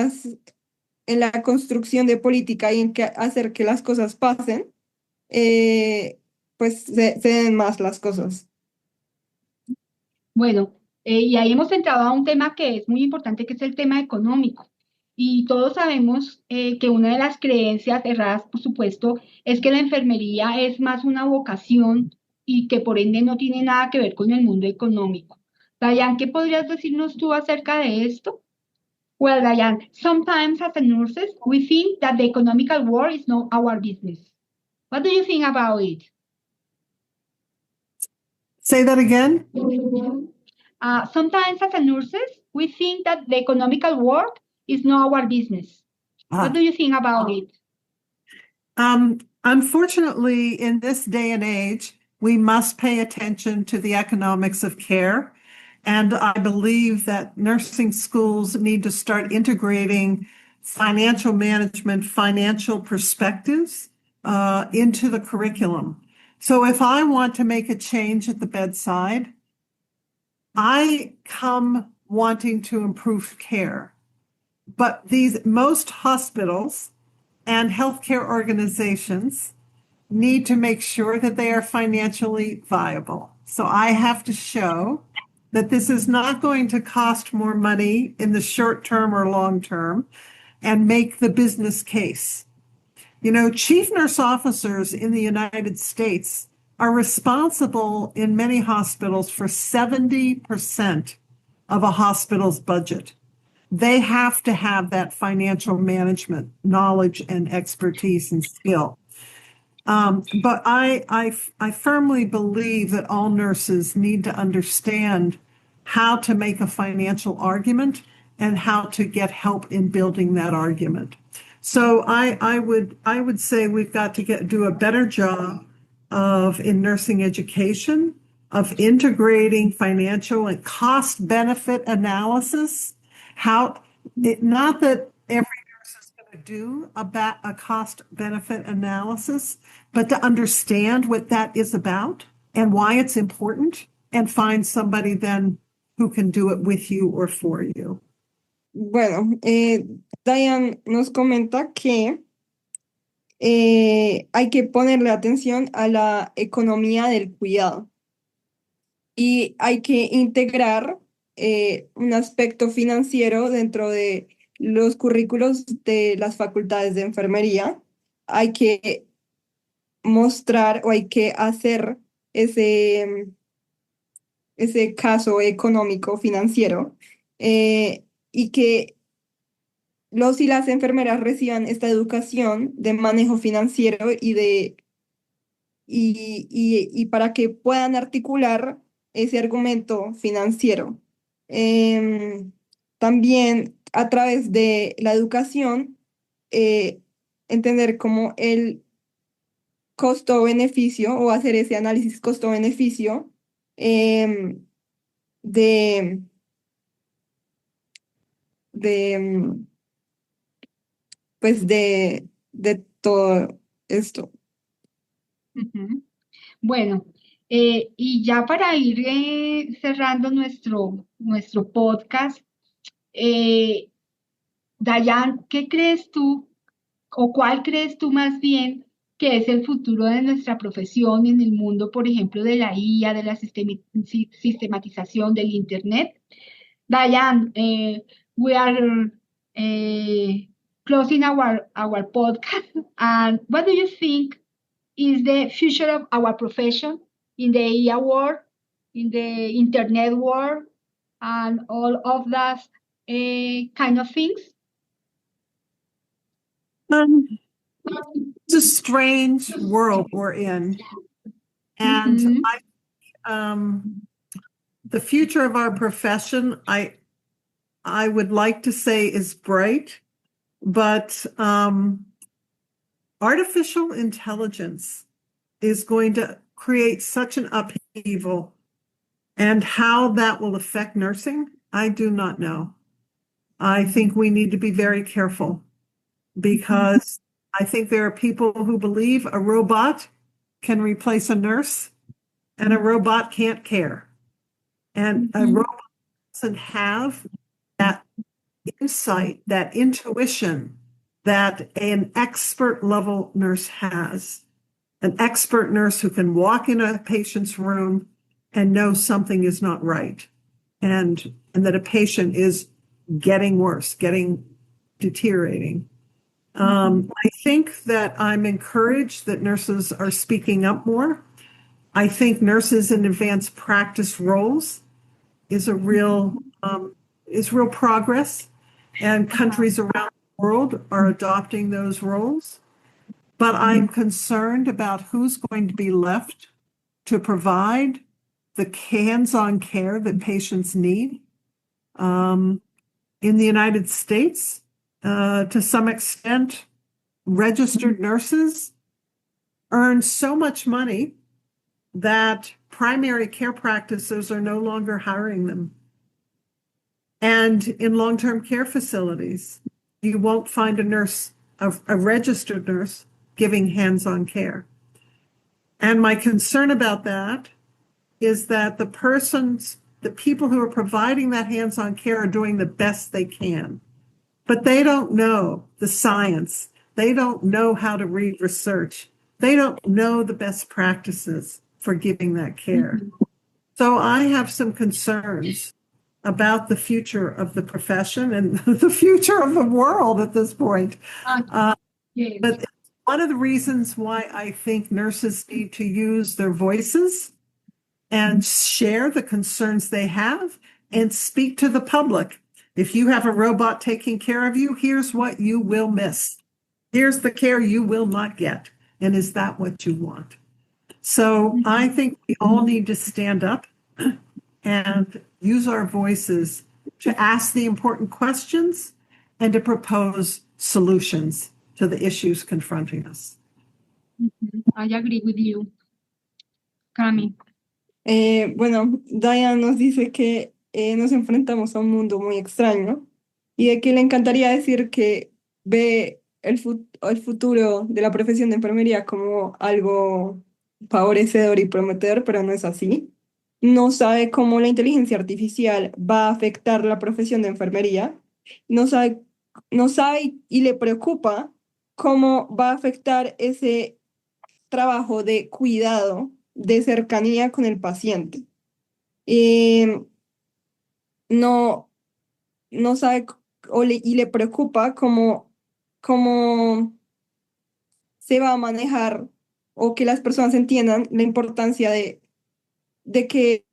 la construcción de política y en que hacer que las cosas pasen, eh, pues se den más las cosas. Bueno, y ahí hemos entrado a un tema que es muy importante, que es el tema económico. Y todos sabemos que una de las creencias erradas, por supuesto, es que la enfermería es más una vocación y que por ende no tiene nada que ver con el mundo económico. Dayan, ¿qué podrías decirnos tú acerca de esto? Well, Dayan, sometimes as a nurses, we think that the economical world is not our business. What do you think about it? Say that again. Sometimes as a nurses, we think that the economical world is not our business. What Ah. do you think about it? Unfortunately, in this day and age, we must pay attention to the economics of care. And I believe that nursing schools need to start integrating financial management, financial perspectives into the curriculum. So if I want to make a change at the bedside, I come wanting to improve care. But most hospitals and healthcare organizations need to make sure that they are financially viable. So I have to show that this is not going to cost more money in the short term or long term and make the business case. You know, chief nurse officers in the United States are responsible in many hospitals for 70% of a hospital's budget. They have to have that financial management knowledge and expertise and skill. But I firmly believe that all nurses need to understand how to make a financial argument and how to get help in building that argument. So I would say we've got to do a better job in nursing education of integrating financial and cost benefit analysis. Not that every nurse is going to do a cost benefit analysis, but to understand what that is about and why it's important, and find somebody then who can do it with you or for you. Bueno, Diane nos comenta que hay que ponerle atención a la economía del cuidado y hay que integrar un aspecto financiero dentro de los currículos de las facultades de enfermería. Hay que mostrar o hay que hacer ese caso económico financiero, y que los y las enfermeras reciban esta educación de manejo financiero y para que puedan articular ese argumento financiero. Em, También a través de la educación, eh, entender cómo el costo-beneficio o hacer ese análisis costo-beneficio em, de, de, pues de todo esto. Ujú. Bueno, y ya para ir cerrando nuestro podcast, Dayan, ¿qué crees tú o cuál crees tú más bien que es el futuro de nuestra profesión en el mundo, por ejemplo, de la IA, de la sistematización del Internet? Diane, we are closing our podcast. And what do you think is the future of our profession in the IA world, in the internet world, and all of that kind of things? It's a strange world we're in, and Ujú. the future of our profession, I would like to say is bright, but artificial intelligence is going to create such an upheaval, and how that will affect nursing, I do not know. I think we need to be very careful because I think there are people who believe a robot can replace a nurse and a robot can't care. And a robot doesn't have that insight, that intuition that an expert level nurse has. An expert nurse who can walk in a patient's room and know something is not right, and that a patient is getting worse, getting deteriorating. I think that I'm encouraged that nurses are speaking up more. I think nurses in advanced practice roles is real progress, and countries around the world are adopting those roles. But I'm concerned about who's going to be left to provide the hands-on care that patients need. In the United States, to some extent, registered nurses earn so much money that primary care practices are no longer hiring them. And in long-term care facilities, you won't find a nurse, a registered nurse, giving hands-on care. And my concern about that is that the people who are providing that hands-on care are doing the best they can, but they don't know the science. They don't know how to read research. They don't know the best practices for giving that care. So I have some concerns about the future of the profession and the future of the world at this point. Yes. But one of the reasons why I think nurses need to use their voices and share the concerns they have and speak to the public. If you have a robot taking care of you, here's what you will miss. Here's the care you will not get. And is that what you want? So I think we all need to stand up and use our voices to ask the important questions and to propose solutions to the issues confronting us. I agree with you, Cami. Bueno, Diane nos dice que nos enfrentamos a un mundo muy extraño y de que le encantaría decir que ve el futuro de la profesión de enfermería como algo favorecedor y prometedor, pero no es así. No sabe cómo la inteligencia artificial va a afectar la profesión de enfermería. No sabe, no sabe y le preocupa cómo va a afectar ese trabajo de cuidado, de cercanía con el paciente. Eh, no, no sabe y le preocupa cómo se va a manejar o que las personas entiendan la importancia de que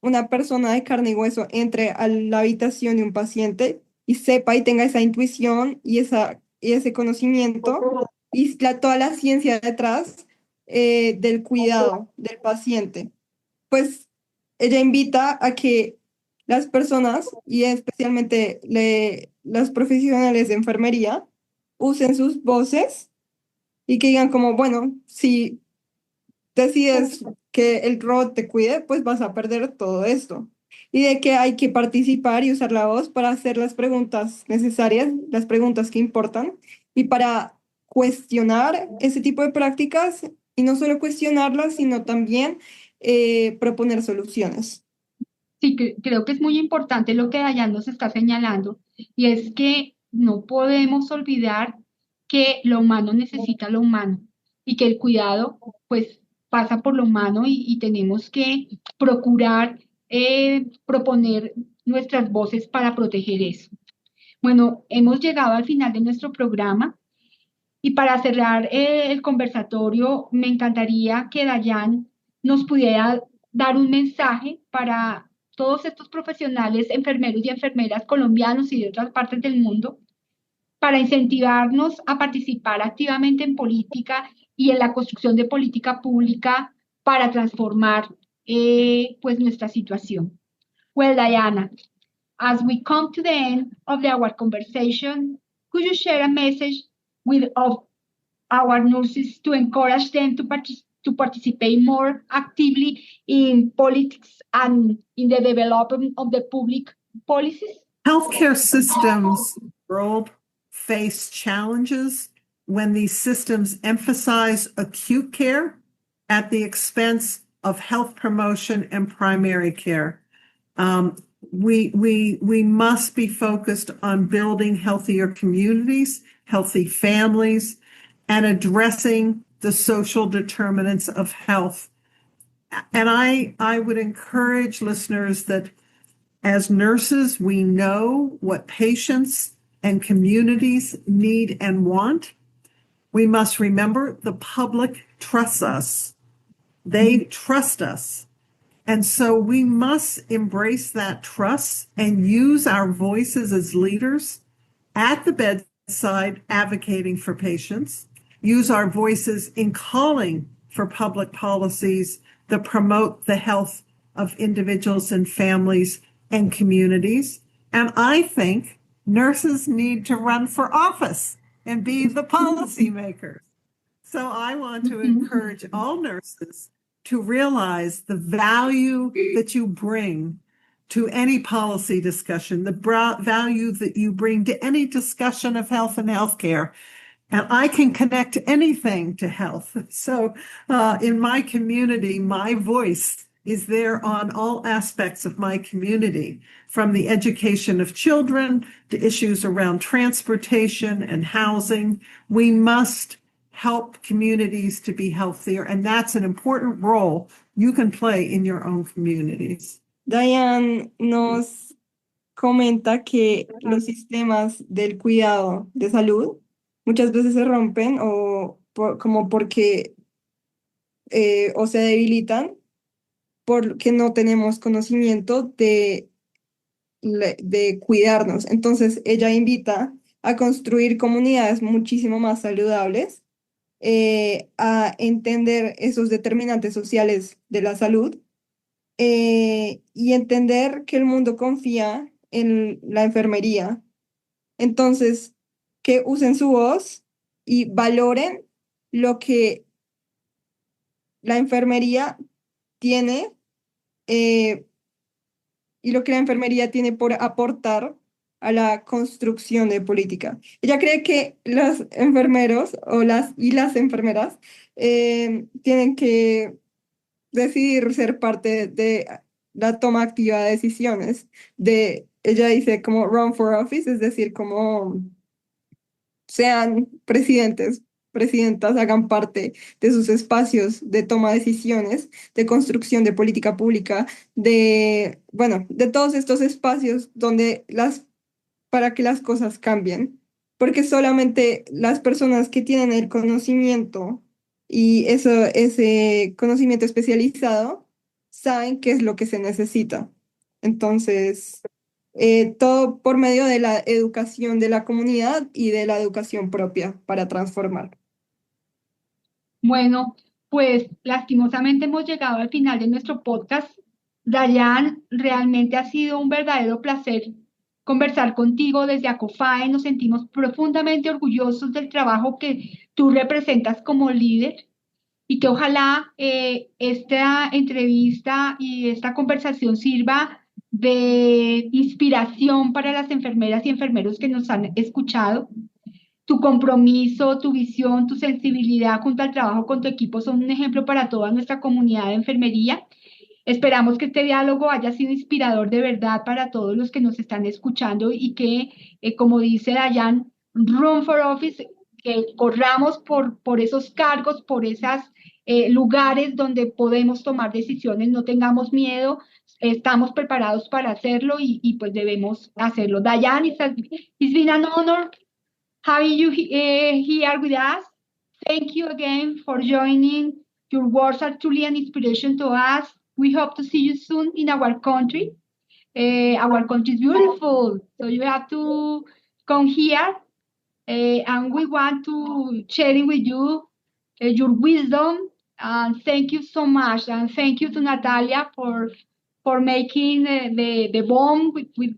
una persona de carne y hueso entre a la habitación de un paciente y sepa y tenga esa intuición y ese conocimiento y toda la ciencia detrás del cuidado del paciente. Pues ella invita a que las personas y especialmente los profesionales de enfermería usen sus voces y que digan como, bueno, si decides que el robot te cuide, pues vas a perder todo esto. Y de que hay que participar y usar la voz para hacer las preguntas necesarias, las preguntas que importan, y para cuestionar ese tipo de prácticas, y no solo cuestionarlas, sino también proponer soluciones. Sí, creo que es muy importante lo que Dayan nos está señalando, y es que no podemos olvidar que lo humano necesita lo humano y que el cuidado pues pasa por lo humano y tenemos que procurar proponer nuestras voces para proteger eso. Bueno, hemos llegado al final de nuestro programa y para cerrar el conversatorio me encantaría que Dayan nos pudiera dar un mensaje para todos estos profesionales, enfermeros y enfermeras colombianos y de otras partes del mundo, para incentivarnos a participar activamente en política y en la construcción de política pública para transformar pues nuestra situación. Well, Diana, as we come to the end of our conversation, could you share a message with of our nurses to encourage them to participate more actively in politics and in the development of the public policies? Healthcare systems world face challenges when these systems emphasize acute care at the expense of health promotion and primary care. We must be focused on building healthier communities, healthy families, and addressing the social determinants of health. And I would encourage listeners that as nurses, we know what patients and communities need and want. We must remember the public trusts us. They trust us. And so we must embrace that trust and use our voices as leaders at the bedside advocating for patients, use our voices in calling for public policies that promote the health of individuals and families and communities. And I think nurses need to run for office and be the policymakers. So I want to encourage all nurses to realize the value that you bring to any policy discussion, the value that you bring to any discussion of health and healthcare. And I can connect anything to health. So in my community, my voice is there on all aspects of my community, from the education of children to issues around transportation and housing. We must help communities to be healthier, and that's an important role you can play in your own communities. Diane nos comenta que los sistemas del cuidado de salud muchas veces se rompen como porque o se debilitan porque no tenemos conocimiento de cuidarnos. Entonces, ella invita a construir comunidades muchísimo más saludables, a entender esos determinantes sociales de la salud y entender que el mundo confía en la enfermería. Entonces, que usen su voz y valoren lo que la enfermería tiene y lo que la enfermería tiene por aportar a la construcción de política. Ella cree que los enfermeros y las enfermeras tienen que decidir ser parte de la toma activa de decisiones. Ella dice como run for office, es decir, como sean presidentas, hagan parte de sus espacios de toma de decisiones, de construcción de política pública, de todos estos espacios para que las cosas cambien. Porque solamente las personas que tienen el conocimiento y ese conocimiento especializado saben qué es lo que se necesita. Entonces, todo por medio de la educación de la comunidad y de la educación propia para transformar. Bueno, pues lastimosamente hemos llegado al final de nuestro podcast. Dayan, realmente ha sido un verdadero placer conversar contigo desde ACOFAE. Nos sentimos profundamente orgullosos del trabajo que tú representas como líder y que ojalá esta entrevista y esta conversación sirva de inspiración para las enfermeras y enfermeros que nos han escuchado. Tu compromiso, tu visión, tu sensibilidad junto al trabajo con tu equipo son un ejemplo para toda nuestra comunidad de enfermería. Esperamos que este diálogo haya sido inspirador de verdad para todos los que nos están escuchando y que, como dice Dayan, run for office, que corramos por esos cargos, por esos lugares donde podemos tomar decisiones, no tengamos miedo, estamos preparados para hacerlo y pues debemos hacerlo. Dayan, it's been an honor having you here with us. Thank you again for joining. Your words are truly an inspiration to us. We hope to see you soon in our country. Our country is beautiful, so you have to come here and we want to sharing with you your wisdom. And thank you so much, and thank you to Natalia for making the bond with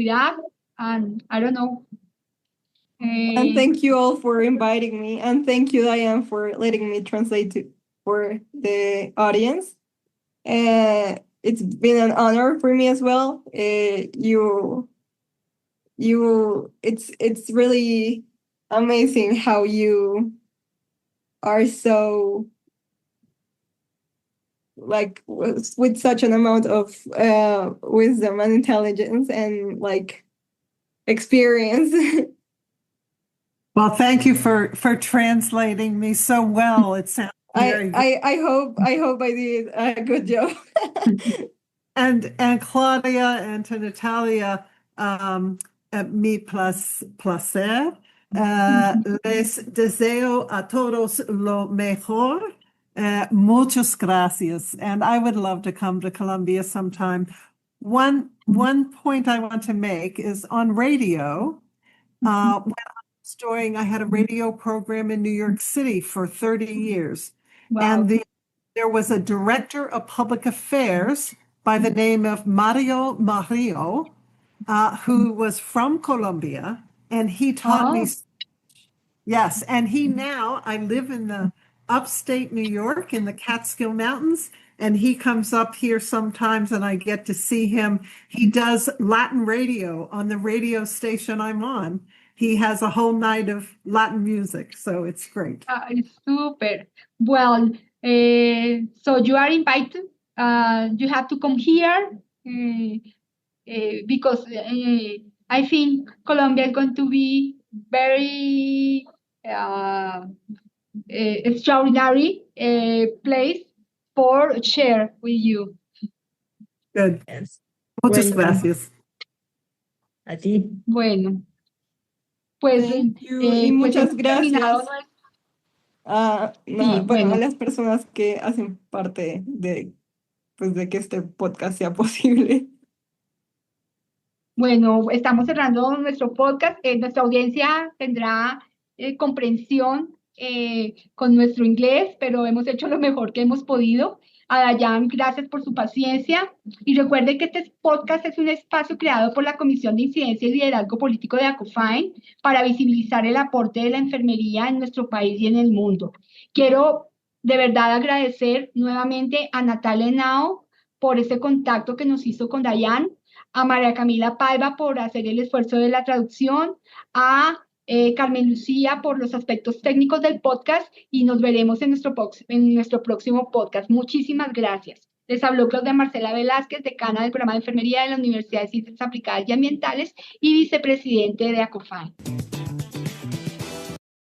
us. And I don't know. And thank you all for inviting me. And thank you, Diane, for letting me translate for the audience. It's been an honor for me as well. It's really amazing how you are so like with such an amount of wisdom and intelligence and like experience. Well, thank you for translating me so well. It sounds very good. I hope I did a good job. And Claudia and to Natalia, mi placer. Les deseo a todos lo mejor. Muchas gracias. And I would love to come to Colombia sometime. One point I want to make is on radio. When I was I had a radio program in New York City for 30 years. Wow. And there was a director of public affairs by the name of Mario Mario, who was from Colombia, and he taught me. Yes, and I live in the upstate New York in the Catskill Mountains, and he comes up here sometimes, and I get to see him. He does Latin radio on the radio station I'm on. He has a whole night of Latin music, so it's great. It's super. Well, so you are invited. You have to come here because I think Colombia is going to be very extraordinary place for share with you. Good. Yes. Muchas Welcome. gracias. A ti. Bueno, pues, Thank you, y pues muchas hemos terminado gracias. Sí, Bueno, bueno. a las personas que hacen parte de, pues, de que este podcast sea posible. Bueno, estamos cerrando nuestro podcast. Nuestra audiencia tendrá comprensión con nuestro inglés, pero hemos hecho lo mejor que hemos podido. A Dayan, gracias por su paciencia. Y recuerden que este podcast es un espacio creado por la Comisión de Incidencia y Liderazgo Político de ACOFAIN para visibilizar el aporte de la enfermería en nuestro país y en el mundo. Quiero de verdad agradecer nuevamente a Natalia Henao por ese contacto que nos hizo con Dayan, a María Camila Paiva por hacer el esfuerzo de la traducción, a Carmen Lucía por los aspectos técnicos del podcast y nos veremos en nuestro próximo podcast. Muchísimas gracias. Les habló Claudia Marcela Velázquez, decana del programa de enfermería de la Universidad de Ciencias Aplicadas y Ambientales y vicepresidente de ACOFAIN.